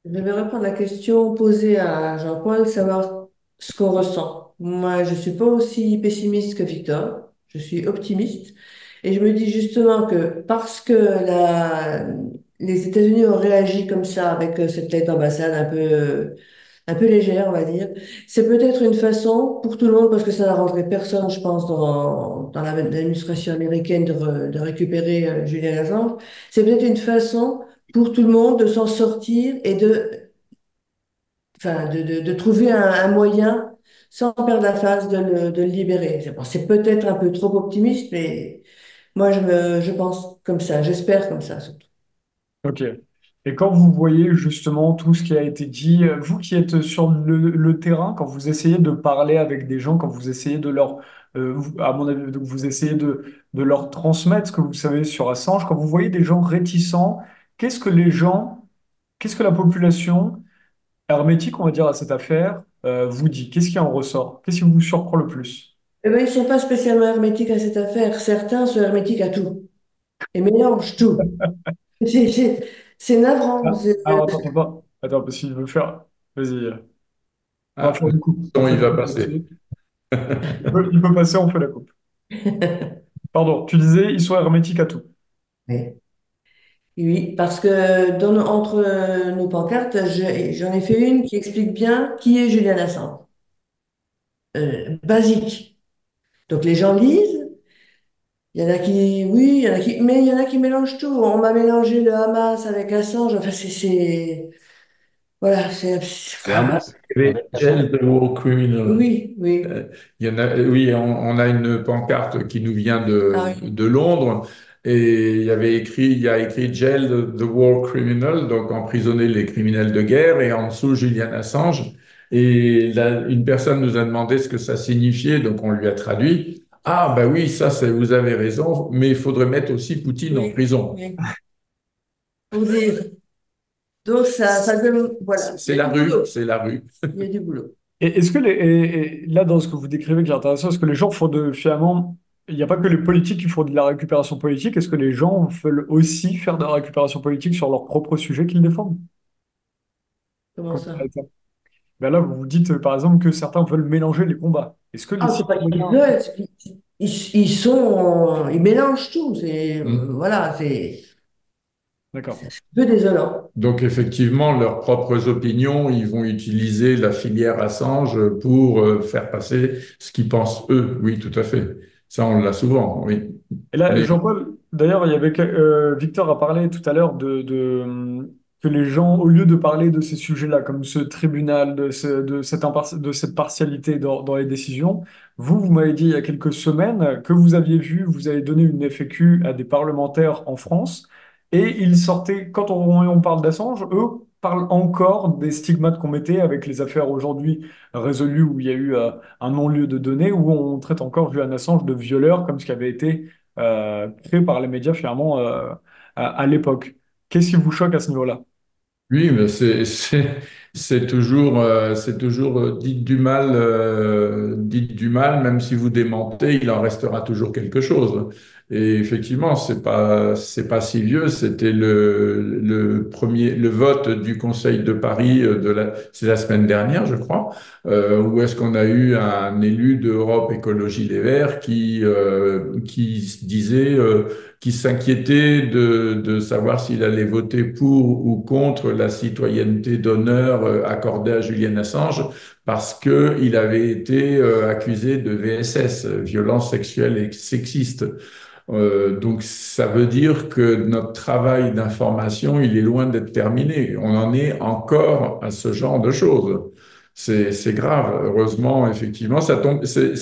Je vais reprendre la question posée à Jean-Paul, savoir ce qu'on ressent. Moi, je suis pas aussi pessimiste que Victor, je suis optimiste. Et je me dis justement que parce que les États-Unis ont réagi comme ça avec cette lettre d'ambassade un peu légère, on va dire, c'est peut-être une façon pour tout le monde, parce que ça n'arrangerait personne, je pense, dans l'administration américaine de récupérer Julian Assange. C'est peut-être une façon pour tout le monde de s'en sortir et enfin, de trouver un moyen sans perdre la face de le libérer. Bon, c'est peut-être un peu trop optimiste, mais moi, je pense comme ça, j'espère comme ça, surtout. Ok. Et quand vous voyez justement tout ce qui a été dit, vous qui êtes sur le terrain, quand vous essayez de parler avec des gens, quand vous essayez de leur, à mon avis, donc vous essayez de leur transmettre ce que vous savez sur Assange, quand vous voyez des gens réticents, qu'est-ce que les gens, qu'est-ce que la population hermétique, on va dire, à cette affaire, vous dit? Qu'est-ce qui en ressort? Qu'est-ce qui vous surprend le plus? Eh ben, ils sont pas spécialement hermétiques à cette affaire. Certains sont hermétiques à tout et mélangent tout. C'est c'est- c'est navrant. Ah, alors attends, attends, attends, parce qu'il veut faire. Vas-y, on va Ah, faire une coupe. On bon, fait il une va coupe passer. là-dessus. Il peut passer, on fait la coupe. Pardon, tu disais, ils sont hermétiques à tout. Oui, oui, parce que entre nos pancartes, j'en ai fait une qui explique bien qui est Julian Assange. Basique. Donc les gens lisent. Il y en a qui, oui, il y en a qui, mais il y en a qui mélangent tout. On m'a mélangé le Hamas avec Assange. Enfin, voilà, Le Ah, Hamas il y avait avec Assange. Jail the War Criminal. oui, oui. Il y en a, oui, on a une pancarte qui nous vient Ah oui, de Londres et il y a écrit Jail the War Criminal, donc emprisonner les criminels de guerre, et en dessous Julian Assange. Et là, une personne nous a demandé ce que ça signifiait, donc on lui a traduit. Ah, bah oui, vous avez raison, mais il faudrait mettre aussi Poutine en oui, prison. oui. Pour dire. Donc voilà, il C'est y a la du rue, boulot. c'est la rue. Il y a du boulot. Et est-ce que et là, dans ce que vous décrivez qui est intéressant, est-ce que les gens font finalement, il n'y a pas que les politiques qui font de la récupération politique, est-ce que les gens veulent aussi faire de la récupération politique sur leur propre sujet qu'ils défendent? Comment Comment ça? ben là, vous vous dites, par exemple, que certains veulent mélanger les combats. Est-ce que les Ah, c'est pas qu'ils citoyens... veulent, ils mélangent tout. Hmm. Voilà, c'est D'accord. un peu désolant. Donc effectivement, leurs propres opinions, ils vont utiliser la filière Assange pour faire passer ce qu'ils pensent eux. Oui, tout à fait. Ça, on l'a souvent, oui. Et là, Mais Jean-Paul, d'ailleurs, il y avait Victor a parlé tout à l'heure que les gens, au lieu de parler de ces sujets-là, comme ce tribunal, de cette partialité dans les décisions, vous m'avez dit il y a quelques semaines que vous aviez vu, vous avez donné une FAQ à des parlementaires en France, et ils sortaient, quand on parle d'Assange, eux parlent encore des stigmates qu'on mettait avec les affaires aujourd'hui résolues où il y a eu un non-lieu de données, où on traite encore Julian Assange de violeur, comme ce qui avait été créé par les médias finalement à l'époque. Qu'est-ce qui vous choque à ce niveau-là? oui, mais c'est toujours dites du mal, même si vous démentez, il en restera toujours quelque chose. Et effectivement, c'est pas si vieux. C'était le vote du Conseil de Paris c'est la semaine dernière, je crois, où est-ce qu'on a eu un élu d'Europe Écologie Les Verts qui disait qui s'inquiétait de savoir s'il allait voter pour ou contre la citoyenneté d'honneur accordée à Julian Assange parce qu'il avait été accusé de VSS, violence sexuelle et sexiste. Donc ça veut dire que notre travail d'information, il est loin d'être terminé. On en est encore à ce genre de choses. C'est grave. Heureusement, effectivement, ça tombe. C'est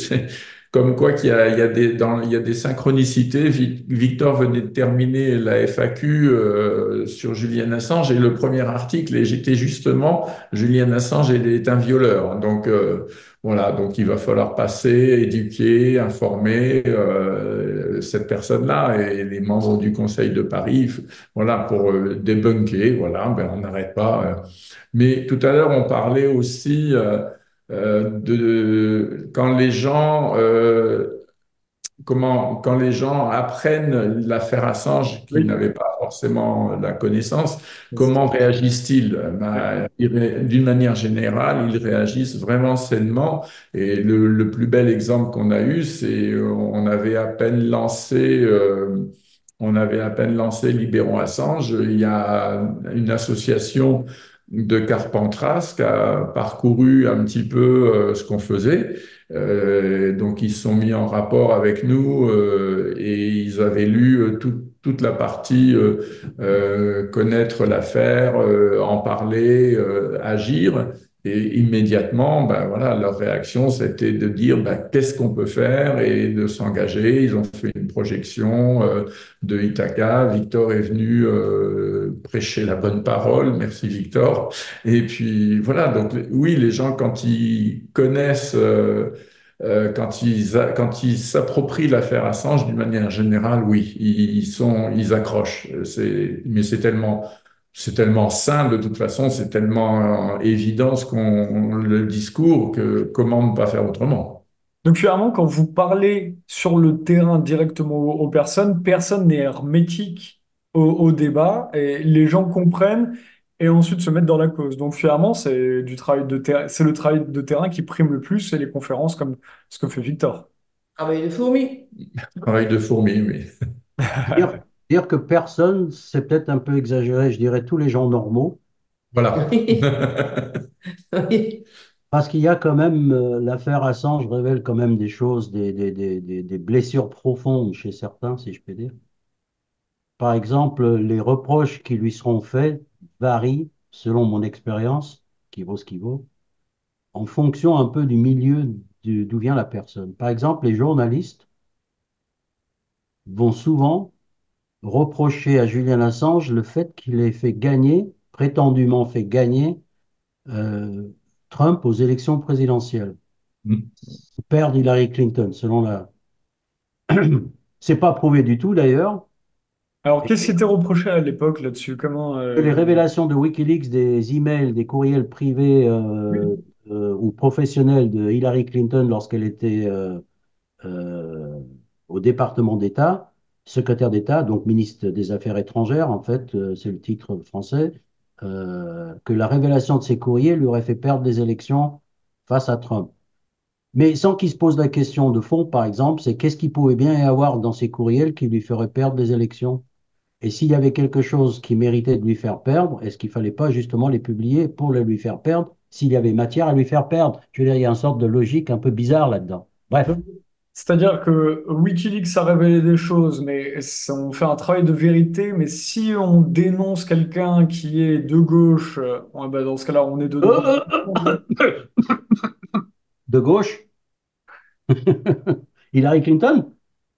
comme quoi il y a des synchronicités. Victor venait de terminer la FAQ sur Julian Assange et le premier article était justement Julian Assange est un violeur. Donc voilà, donc il va falloir passer, éduquer, informer cette personne-là et les membres du Conseil de Paris, voilà, pour débunker, voilà, ben, on n'arrête pas. Mais tout à l'heure, on parlait aussi de quand les gens quand les gens apprennent l'affaire Assange, qu'ils Oui, n'avaient pas forcément la connaissance, c'est comment réagissent-ils? ouais. Ben, d'une manière générale, ils réagissent vraiment sainement. Et le plus bel exemple qu'on a eu, c'est on avait à peine lancé Libérons Assange. Il y a une association de Carpentras qui a parcouru un petit peu ce qu'on faisait. Donc, ils se sont mis en rapport avec nous et ils avaient lu toute la partie connaître l'affaire, en parler, agir. Et immédiatement, ben voilà, leur réaction, c'était de dire ben, qu'est-ce qu'on peut faire et de s'engager. Ils ont fait une projection de Ithaca. Victor est venu prêcher la bonne parole. Merci Victor. Et puis voilà, donc oui, les gens, quand ils connaissent, quand ils s'approprient l'affaire Assange d'une manière générale, oui, ils accrochent. Mais c'est tellement sain de toute façon, c'est tellement évident le discours que comment ne pas faire autrement. Donc finalement, quand vous parlez sur le terrain directement aux personnes, personne n'est hermétique au débat et les gens comprennent et ensuite se mettent dans la cause. Donc finalement, c'est du travail de terrain, c'est le travail de terrain qui prime le plus et les conférences comme ce que fait Victor. Travail de fourmi. Travail de fourmi, oui. Dire, dire que personne, c'est peut-être un peu exagéré, je dirais tous les gens normaux, Voilà. Oui. Oui. parce qu'il y a quand même, l'affaire Assange révèle quand même des choses, des blessures profondes chez certains, si je peux dire. Par exemple, les reproches qui lui seront faits varient, selon mon expérience, qui vaut ce qui vaut, en fonction un peu du milieu d'où vient la personne. Par exemple, les journalistes vont souvent reprocher à Julian Assange le fait qu'il ait fait gagner, prétendument fait gagner, euh, Trump aux élections présidentielles. Perdre Hillary Clinton, selon la... C'est pas prouvé du tout d'ailleurs. Alors, qu'est-ce qui était reproché à l'époque là-dessus? Comment Les révélations de Wikileaks, des emails, des courriels privés Oui. ou professionnels de Hillary Clinton lorsqu'elle était euh, au département d'État, secrétaire d'État, donc ministre des Affaires étrangères, en fait, c'est le titre français, que la révélation de ces courriers lui aurait fait perdre des élections face à Trump. Mais sans qu'il se pose la question de fond, par exemple, c'est qu'est-ce qu'il pouvait bien y avoir dans ces courriels qui lui ferait perdre des élections? Et s'il y avait quelque chose qui méritait de lui faire perdre, est-ce qu'il ne fallait pas justement les publier pour le lui faire perdre, s'il y avait matière à lui faire perdre? Je veux dire, il y a une sorte de logique un peu bizarre là-dedans. Bref. Donc, c'est-à-dire que Wikileaks a révélé des choses, mais on fait un travail de vérité, mais si on dénonce quelqu'un qui est de gauche, ouais, bah, dans ce cas-là, on est de droite. De gauche, Hillary Clinton?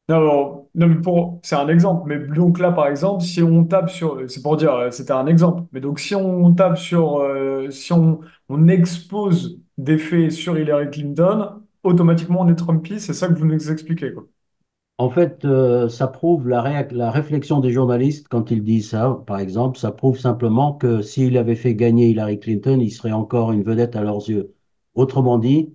Non, non, mais c'est un exemple. Mais donc là, par exemple, si on tape sur, c'est pour dire, c'était un exemple. Mais donc si on tape sur, si on expose des faits sur Hillary Clinton, automatiquement on est Trumpiste. C'est ça que vous nous expliquez, quoi. En fait, ça prouve la réflexion des journalistes quand ils disent ça, par exemple, ça prouve simplement que s'il avait fait gagner Hillary Clinton, il serait encore une vedette à leurs yeux. Autrement dit,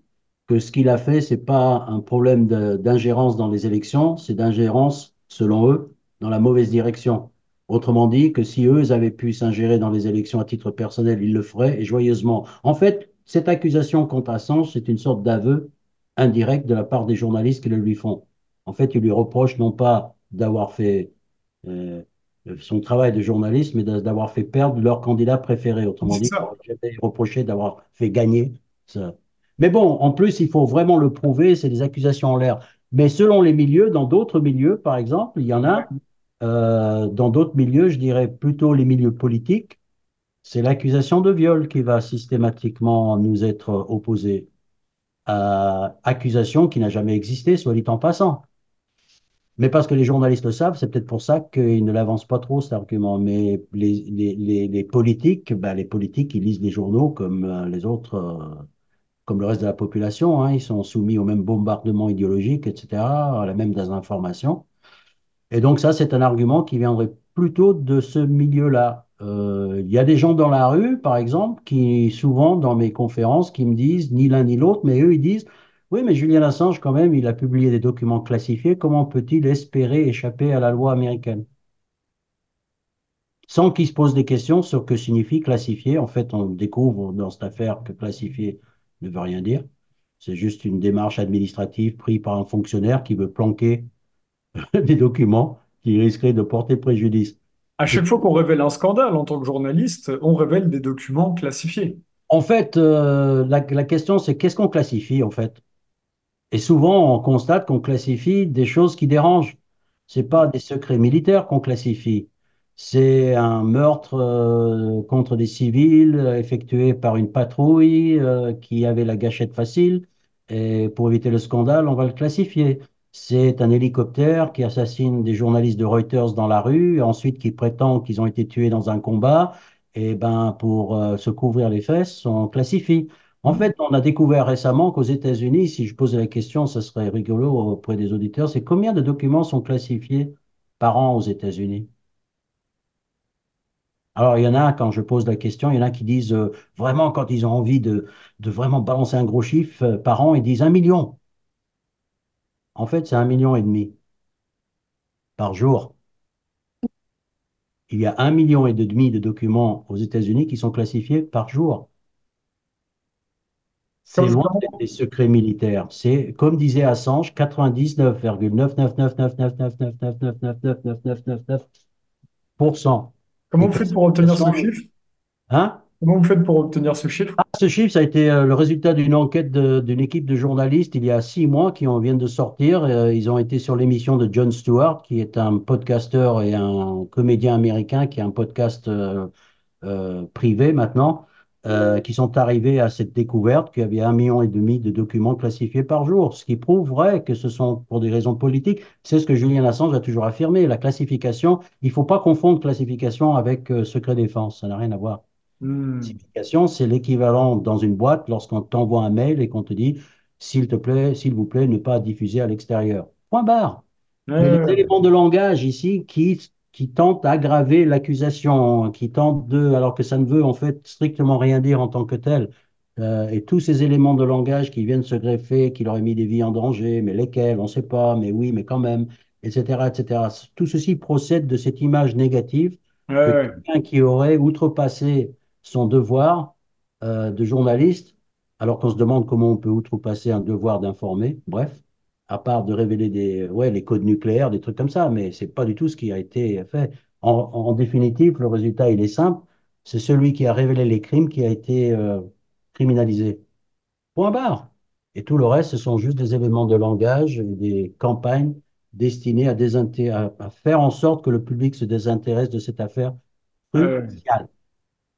que ce qu'il a fait, c'est pas un problème d'ingérence dans les élections, c'est d'ingérence, selon eux, dans la mauvaise direction. Autrement dit, que si eux avaient pu s'ingérer dans les élections à titre personnel, ils le feraient et joyeusement. En fait, cette accusation contre Assange, c'est une sorte d'aveu indirect de la part des journalistes qui le lui font. En fait, il lui reproche non pas d'avoir fait euh, son travail de journaliste, mais d'avoir fait perdre leur candidat préféré. Autrement C'est dit, ça. il lui reproché d'avoir fait gagner ça. Mais bon, en plus, il faut vraiment le prouver, c'est des accusations en l'air. Mais selon les milieux, dans d'autres milieux, par exemple, il y en a, dans d'autres milieux, je dirais plutôt les milieux politiques, c'est l'accusation de viol qui va systématiquement nous être opposée. Accusation qui n'a jamais existé, soit dit en passant. Mais parce que les journalistes le savent, c'est peut-être pour ça qu'ils ne l'avancent pas trop, cet argument. Mais les politiques, ben, les politiques, ils lisent les journaux comme les autres, comme le reste de la population, hein. Ils sont soumis au même bombardement idéologique, etc., à la même désinformation. Et donc ça, c'est un argument qui viendrait plutôt de ce milieu-là. Il y a des gens dans la rue, par exemple, qui souvent, dans mes conférences, qui me disent, ni l'un ni l'autre, mais eux, ils disent, Oui, mais Julian Assange, quand même, il a publié des documents classifiés. Comment peut-il espérer échapper à la loi américaine? Sans qu'il se pose des questions sur que signifie classifié. En fait, on découvre dans cette affaire que classifié ne veut rien dire. C'est juste une démarche administrative prise par un fonctionnaire qui veut planquer des documents qui risqueraient de porter préjudice. À C'est chaque fois qu'on révèle un scandale en tant que journaliste, on révèle des documents classifiés. En fait, la question, c'est qu'est-ce qu'on classifie, en fait? Et souvent, on constate qu'on classifie des choses qui dérangent. C'est pas des secrets militaires qu'on classifie. C'est un meurtre contre des civils effectué par une patrouille qui avait la gâchette facile. Et pour éviter le scandale, on va le classifier. C'est un hélicoptère qui assassine des journalistes de Reuters dans la rue, et ensuite qui prétend qu'ils ont été tués dans un combat. Et ben, pour se couvrir les fesses, on classifie. En fait, on a découvert récemment qu'aux États-Unis, si je posais la question, ce serait rigolo auprès des auditeurs, c'est combien de documents sont classifiés par an aux États-Unis? Alors, il y en a, quand je pose la question, il y en a qui disent vraiment, quand ils ont envie de vraiment balancer un gros chiffre par an, ils disent 1 million. En fait, c'est 1,5 million par jour. Il y a 1,5 million de documents aux États-Unis qui sont classifiés par jour. C'est loin d'être des secrets militaires. C'est, comme disait Assange, 99,999999999999999% Comment des vous faites pour obtenir ce classifications. chiffre? Hein? Comment vous faites pour obtenir ce chiffre? Ce chiffre, ça a été le résultat d'une enquête d'une équipe de journalistes il y a 6 mois qui viennent de sortir. Ils ont été sur l'émission de Jon Stewart, qui est un podcasteur et un comédien américain, qui a un podcast privés maintenant, qui sont arrivés à cette découverte qu'il y avait 1,5 million de documents classifiés par jour, ce qui prouverait que ce sont pour des raisons politiques. C'est ce que Julian Assange a toujours affirmé. La classification, il ne faut pas confondre classification avec secret défense. Ça n'a rien à voir. Hmm. Classification, c'est l'équivalent dans une boîte lorsqu'on t'envoie un mail et qu'on te dit, s'il te plaît, s'il vous plaît, ne pas diffuser à l'extérieur. Point barre. Mais les Ouais, éléments de langage ici qui tentent d'aggraver l'accusation, qui tentent alors que ça ne veut en fait strictement rien dire en tant que tel, et tous ces éléments de langage qui viennent se greffer, qui leur ont mis des vies en danger, mais lesquels, on ne sait pas, mais oui, mais quand même, etc., etc. Tout ceci procède de cette image négative ouais, que ouais. quelqu'un qui aurait outrepassé son devoir de journaliste, alors qu'on se demande comment on peut outrepasser un devoir d'informer, bref, à part de révéler ouais, les codes nucléaires, des trucs comme ça, mais c'est pas du tout ce qui a été fait. En définitive, le résultat, il est simple, c'est celui qui a révélé les crimes qui a été criminalisé. Point barre. Et tout le reste, ce sont juste des éléments de langage, des campagnes destinées à faire en sorte que le public se désintéresse de cette affaire Ouais. cruciale.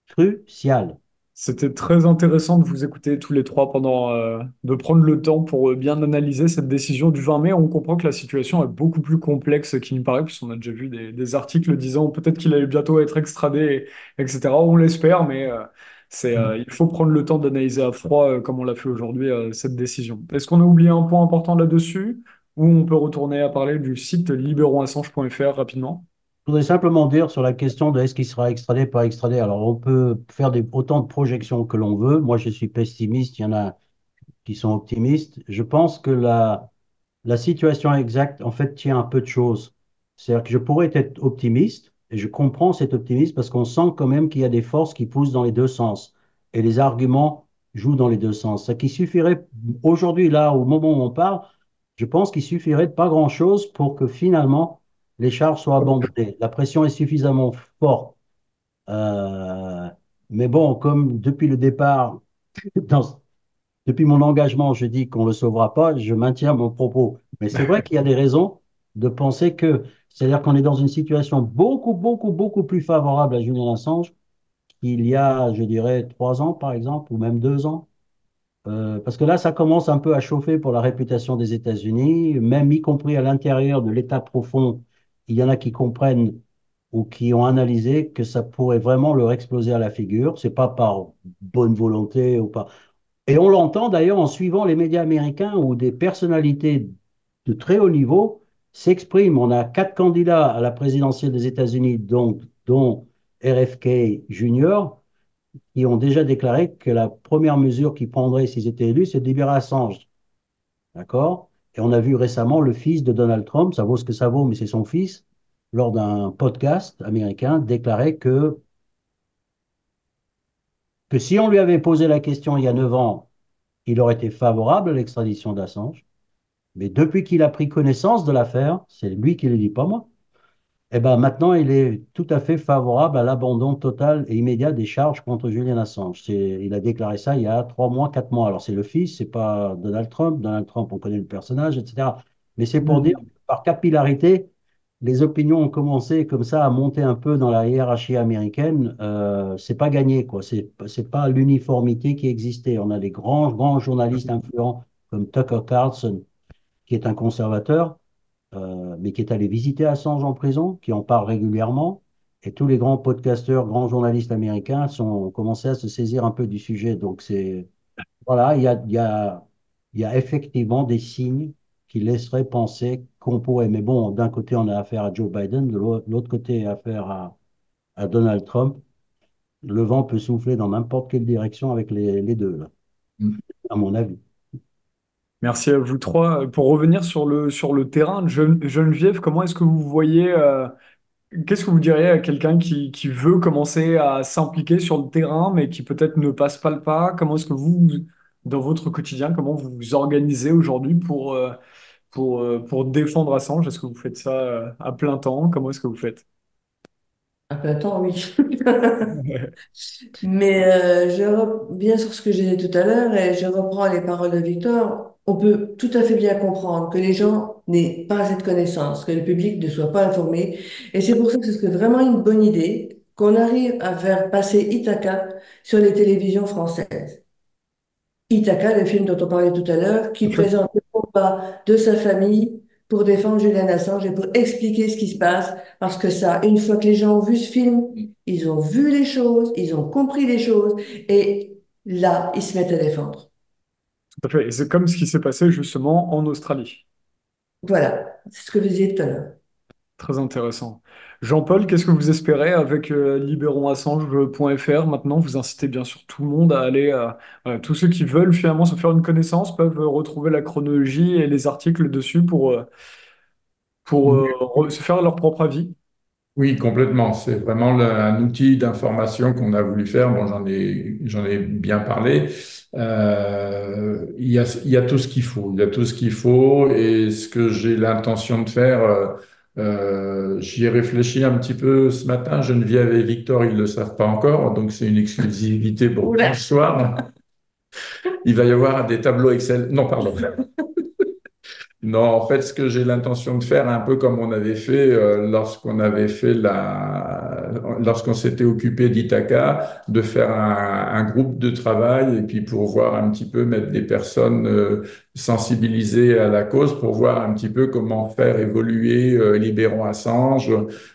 Cruciale. C'était très intéressant de vous écouter tous les trois de prendre le temps pour bien analyser cette décision du 20 mai. On comprend que la situation est beaucoup plus complexe qu'il n'y paraît, puisqu'on a déjà vu des articles disant peut-être qu'il allait bientôt être extradé, etc. On l'espère, mais il faut prendre le temps d'analyser à froid, comme on l'a fait aujourd'hui, cette décision. Est-ce qu'on a oublié un point important là-dessus, ou on peut retourner à parler du site libéroassange.fr rapidement? Je voudrais simplement dire sur la question de est-ce qu'il sera extradé, pas extradé. Alors, on peut faire autant de projections que l'on veut. Moi, je suis pessimiste. Il y en a qui sont optimistes. Je pense que la situation exacte, en fait, tient un peu de choses. C'est-à-dire que je pourrais être optimiste, et je comprends cet optimisme parce qu'on sent quand même qu'il y a des forces qui poussent dans les deux sens. Et les arguments jouent dans les deux sens. Ce qui suffirait, aujourd'hui, là, au moment où on parle, je pense qu'il suffirait de pas grand-chose pour que finalement les charges soient abandonnées. La pression est suffisamment forte. Euh, mais bon, comme depuis le départ, dans, depuis mon engagement, je dis qu'on ne le sauvera pas, je maintiens mon propos. Mais c'est vrai qu'il y a des raisons de penser que, c'est-à-dire qu'on est dans une situation beaucoup, beaucoup, beaucoup plus favorable à Julian Assange qu'il y a, je dirais, 3 ans, par exemple, ou même 2 ans. Parce que là, ça commence un peu à chauffer pour la réputation des États-Unis, même y compris à l'intérieur de l'État profond. Il y en a qui comprennent ou qui ont analysé que ça pourrait vraiment leur exploser à la figure. C'est pas par bonne volonté ou pas. Et on l'entend d'ailleurs en suivant les médias américains où des personnalités de très haut niveau s'expriment. On a 4 candidats à la présidentielle des États-Unis, dont RFK Jr., qui ont déjà déclaré que la première mesure qu'ils prendraient s'ils étaient élus, c'est de libérer Assange. D'accord? Et on a vu récemment le fils de Donald Trump, ça vaut ce que ça vaut, mais c'est son fils, lors d'un podcast américain, déclarer que si on lui avait posé la question il y a 9 ans, il aurait été favorable à l'extradition d'Assange. Mais depuis qu'il a pris connaissance de l'affaire, c'est lui qui le dit, pas moi, eh ben, maintenant, il est tout à fait favorable à l'abandon total et immédiat des charges contre Julian Assange. Il a déclaré ça il y a 3 mois, 4 mois. Alors, c'est le fils, c'est pas Donald Trump. Donald Trump, on connaît le personnage, etc. Mais c'est pour dire que Hmm. par capillarité, les opinions ont commencé comme ça à monter un peu dans la hiérarchie américaine. C'est pas gagné, quoi. C'est pas l'uniformité qui existait. On a des grands, grands journalistes influents comme Tucker Carlson, qui est un conservateur mais qui est allé visiter Assange en prison, qui en parle régulièrement. Et tous les grands podcasteurs, grands journalistes américains ont commencé à se saisir un peu du sujet. Donc, voilà, il y a effectivement des signes qui laisseraient penser qu'on pourrait. Mais bon, d'un côté, on a affaire à Joe Biden, de l'autre côté, affaire à Donald Trump. Le vent peut souffler dans n'importe quelle direction avec les deux, là, à mon avis. Merci à vous trois. Pour revenir sur le terrain, Geneviève, comment est-ce que vous voyez, qu'est-ce que vous diriez à quelqu'un qui veut commencer à s'impliquer sur le terrain, mais qui peut-être ne passe pas le pas? Comment est-ce que vous, dans votre quotidien, comment vous vous organisez aujourd'hui pour défendre Assange? Est-ce que vous faites ça à plein temps? Comment est-ce que vous faites? Un peu temps, oui. Mais je reviens sur ce que j'ai dit tout à l'heure et je reprends les paroles de Victor. On peut tout à fait bien comprendre que les gens n'aient pas assez de connaissances, que le public ne soit pas informé. Et c'est pour ça que ce serait vraiment une bonne idée qu'on arrive à faire passer Ithaca sur les télévisions françaises. Ithaca, le film dont on parlait tout à l'heure, qui En fait, présente le combat de sa famille pour défendre Julian Assange et pour expliquer ce qui se passe. Parce que ça, une fois que les gens ont vu ce film, ils ont vu les choses, ils ont compris les choses, et là, ils se mettent à défendre. tout à fait. Et c'est comme ce qui s'est passé justement en Australie. Voilà, c'est ce que vous disiez tout à l'heure. Très intéressant. Jean-Paul, qu'est-ce que vous espérez avec libéronassange.fr? Maintenant, vous incitez bien sûr tout le monde à aller, tous ceux qui veulent finalement se faire une connaissance peuvent retrouver la chronologie et les articles dessus pour se faire leur propre avis. Oui, complètement. C'est vraiment un outil d'information qu'on a voulu faire. Bon, j'en ai bien parlé. Il y a tout ce qu'il faut. Il y a tout ce qu'il faut. Et ce que j'ai l'intention de faire, j'y ai réfléchi un petit peu ce matin. Geneviève et Victor, ils ne le savent pas encore. Donc, c'est une exclusivité pour Oula. ce soir. Il va y avoir des tableaux Excel. Non, pardon. Non, en fait, ce que j'ai l'intention de faire, un peu comme on avait fait lorsqu'on s'était occupé d'Ithaca, de faire un groupe de travail et puis pour voir un petit peu mettre des personnes sensibilisées à la cause pour voir un petit peu comment faire évoluer Libérons Assange,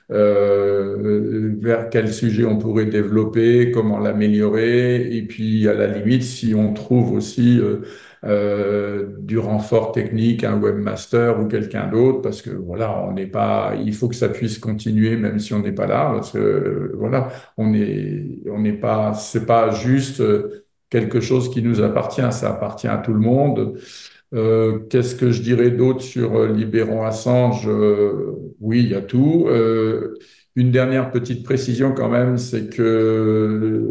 vers quel sujet on pourrait développer, comment l'améliorer et puis à la limite si on trouve aussi du renfort technique, un webmaster ou quelqu'un d'autre, parce que voilà, on n'est pas, il faut que ça puisse continuer même si on n'est pas là, parce que voilà, on n'est pas, c'est pas juste quelque chose qui nous appartient, ça appartient à tout le monde. Qu'est-ce que je dirais d'autre sur Libérons Assange? Oui, il y a tout. Une dernière petite précision quand même, c'est que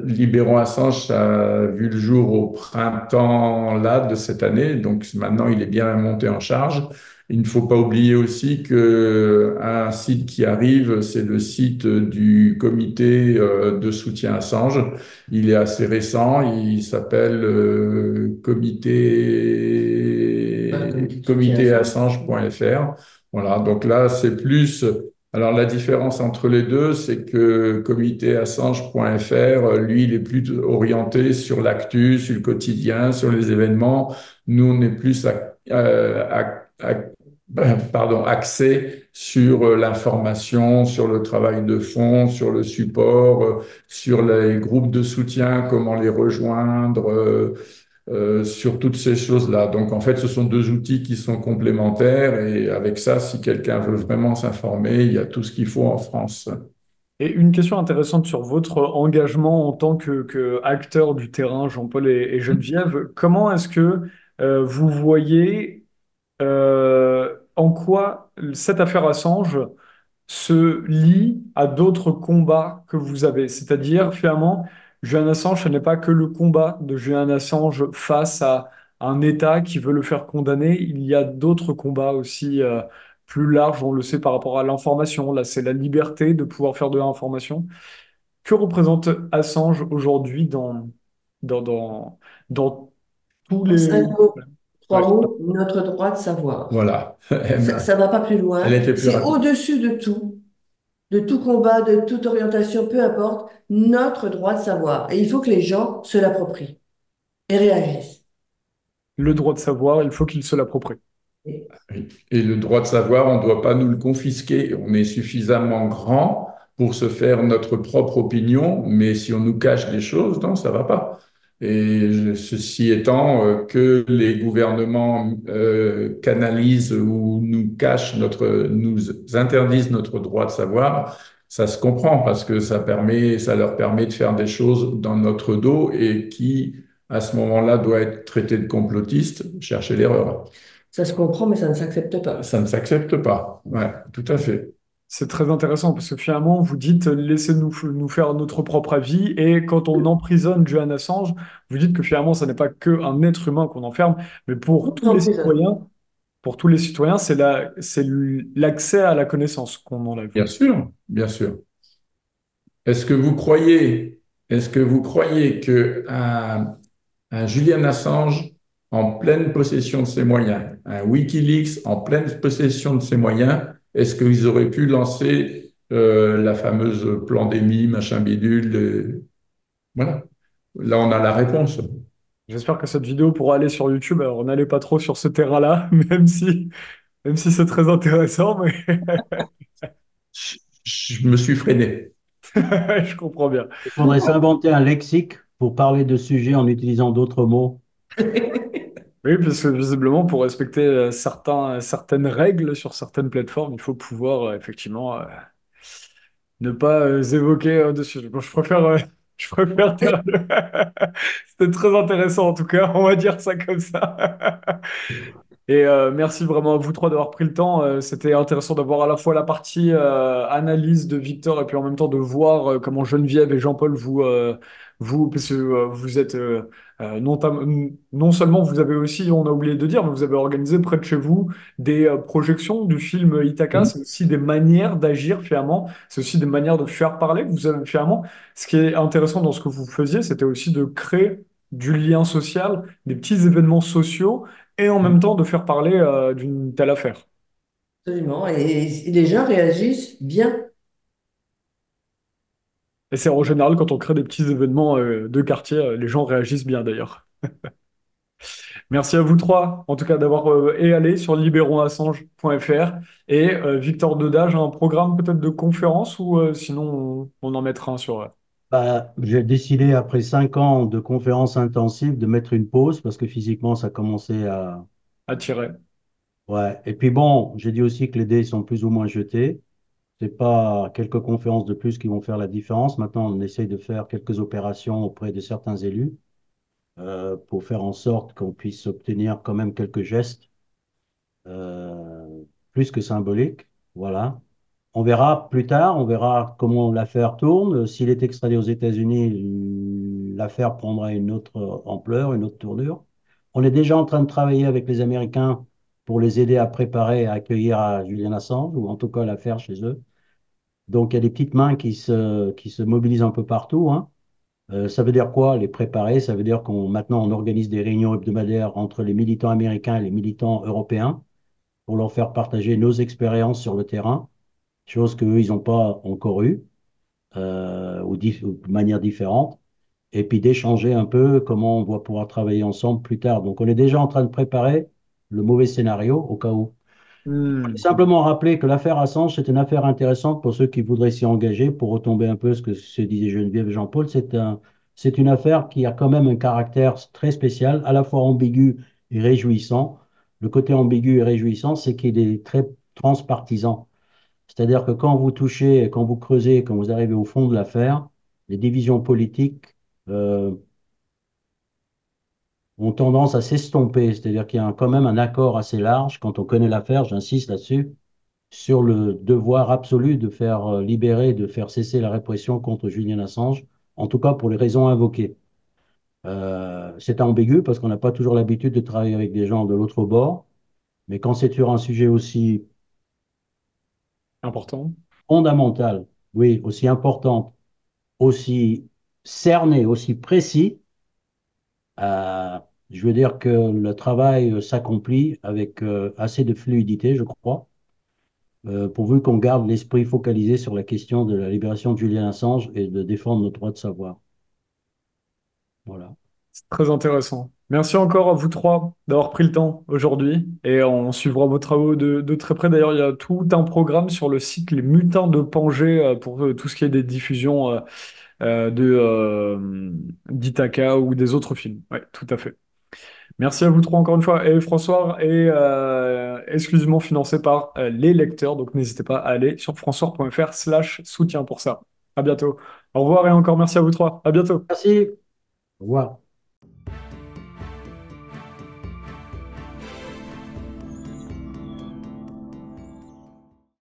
Libérons Assange, ça a vu le jour au printemps là de cette année, donc maintenant il est bien monté en charge. Il ne faut pas oublier aussi que un site qui arrive, c'est le site du comité de soutien Assange. Il est assez récent, il s'appelle Voilà, comme tu soutiens ça. comitéassange.fr. Voilà, donc là, c'est plus. Alors, la différence entre les deux, c'est que comitéassange.fr, lui, il est plus orienté sur l'actu, sur le quotidien, sur les événements. Nous, on est plus axé sur l'information, sur le travail de fond, sur le support, sur les groupes de soutien, comment les rejoindre, sur toutes ces choses-là. Donc, en fait, ce sont deux outils qui sont complémentaires et avec ça, si quelqu'un veut vraiment s'informer, il y a tout ce qu'il faut en France. Et une question intéressante sur votre engagement en tant que acteur du terrain, Jean-Paul et Geneviève. Comment est-ce que vous voyez en quoi cette affaire Assange se lie à d'autres combats que vous avez. C'est-à-dire, finalement, Julian Assange, ce n'est pas que le combat de Julian Assange face à un État qui veut le faire condamner. Il y a d'autres combats aussi plus larges, on le sait par rapport à l'information. Là, c'est la liberté de pouvoir faire de l'information. Que représente Assange aujourd'hui dans, dans, dans tous En les... 5 mots, trois Ouais. mots, notre droit de savoir. Voilà. Ça va pas plus Elle loin. était plus C'est rapide. au-dessus de tout combat, de toute orientation, peu importe, notre droit de savoir. Et il faut que les gens se l'approprient et réagissent. Le droit de savoir, il faut qu'il se l'approprie. Et Oui. Et le droit de savoir, on ne doit pas nous le confisquer. On est suffisamment grand pour se faire notre propre opinion, mais si on nous cache des choses, non, ça va pas. Ceci étant, que les gouvernements canalisent ou nous cachent nous interdisent notre droit de savoir, ça se comprend parce que ça leur permet de faire des choses dans notre dos et qui, à ce moment-là, doit être traité de complotiste, chercher l'erreur. ça se comprend, mais ça ne s'accepte pas. Ça ne s'accepte pas. Ouais, tout à fait. C'est très intéressant parce que finalement, vous dites laissez-nous nous faire notre propre avis et quand on emprisonne Julian Assange, vous dites que finalement, ce n'est pas qu'un être humain qu'on enferme, mais On emprisonne. pour tous les citoyens, c'est l'accès à la connaissance qu'on enlève. Bien sûr, bien sûr. Est-ce que vous croyez, est-ce que vous croyez que un Julian Assange en pleine possession de ses moyens, un WikiLeaks en pleine possession de ses moyens, est-ce qu'ils auraient pu lancer la fameuse pandémie, machin bidule, voilà. Là, on a la réponse. J'espère que cette vidéo pourra aller sur YouTube. Alors, n'allez pas trop sur ce terrain-là, même si c'est très intéressant, mais Je me suis freiné. je comprends bien. Il faudrait s'inventer un lexique pour parler de sujets en utilisant d'autres mots. Oui, parce que visiblement, pour respecter certaines règles sur certaines plateformes, il faut pouvoir effectivement ne pas évoquer dessus. Bon, je préfère taire C'était très intéressant en tout cas, on va dire ça comme ça. Et merci vraiment à vous trois d'avoir pris le temps. C'était intéressant d'avoir à la fois la partie analyse de Victor et puis en même temps de voir comment Geneviève et Jean-Paul parce que vous êtes non seulement vous avez aussi, on a oublié de dire, mais vous avez organisé près de chez vous des projections du film Ithaca. C'est aussi des manières d'agir finalement. C'est aussi des manières de faire parler. Vous avez finalement, ce qui est intéressant dans ce que vous faisiez, c'était aussi de créer du lien social, des petits événements sociaux et en même temps de faire parler d'une telle affaire. Absolument. Et les gens réagissent bien. Et c'est en général quand on crée des petits événements de quartier, les gens réagissent bien d'ailleurs. Merci à vous trois, en tout cas d'avoir et allé sur libéronassange.fr et Victor Dedage a un programme peut-être de conférence ou sinon on en mettra un sur Bah, j'ai décidé, après 5 ans de conférences intensives, de mettre une pause parce que physiquement, ça commençait à... à tirer. Ouais. Et puis bon, j'ai dit aussi que les dés sont plus ou moins jetés. C'est pas quelques conférences de plus qui vont faire la différence. Maintenant, on essaye de faire quelques opérations auprès de certains élus pour faire en sorte qu'on puisse obtenir quand même quelques gestes euh, plus que symboliques. Voilà. On verra plus tard, on verra comment l'affaire tourne. S'il est extradé aux États-Unis, l'affaire prendra une autre ampleur, une autre tournure. On est déjà en train de travailler avec les Américains pour les aider à préparer, à accueillir à Julian Assange, ou en tout cas l'affaire chez eux. Donc il y a des petites mains qui se mobilisent un peu partout, hein. Ça veut dire quoi, les préparer? Ça veut dire qu'on maintenant on organise des réunions hebdomadaires entre les militants américains et les militants européens pour leur faire partager nos expériences sur le terrain, chose qu'eux, ils n'ont pas encore eue, ou de manière différente, et puis d'échanger un peu comment on va pouvoir travailler ensemble plus tard. Donc on est déjà en train de préparer le mauvais scénario au cas où. Hmm. Simplement rappeler que l'affaire Assange, c'est une affaire intéressante pour ceux qui voudraient s'y engager, pour retomber un peu ce que se disait Geneviève et Jean-Paul. C'est une affaire qui a quand même un caractère très spécial, à la fois ambigu et réjouissant. Le côté ambigu et réjouissant, c'est qu'il est très transpartisan. C'est-à-dire que quand vous touchez, quand vous creusez, quand vous arrivez au fond de l'affaire, les divisions politiques euh, ont tendance à s'estomper. C'est-à-dire qu'il y a quand même un accord assez large, quand on connaît l'affaire, j'insiste là-dessus, sur le devoir absolu de faire libérer, de faire cesser la répression contre Julian Assange, en tout cas pour les raisons invoquées. C'est ambigu parce qu'on n'a pas toujours l'habitude de travailler avec des gens de l'autre bord, mais quand c'est sur un sujet aussi Important. fondamental, oui, aussi important, aussi cerné, aussi précis, euh, je veux dire que le travail s'accomplit avec assez de fluidité, je crois, pourvu qu'on garde l'esprit focalisé sur la question de la libération de Julian Assange et de défendre notre droit de savoir. Voilà. C'est très intéressant. Merci encore à vous trois d'avoir pris le temps aujourd'hui et on suivra vos travaux de très près. D'ailleurs, il y a tout un programme sur le site Les Mutins de Pangée pour tout ce qui est des diffusions d'Ithaca ou des autres films. Oui, tout à fait. Merci à vous trois encore une fois. Et François est exclusivement financé par les lecteurs, donc n'hésitez pas à aller sur françois.fr/soutien pour ça. À bientôt. Au revoir et encore merci à vous trois. À bientôt. Merci. Au revoir.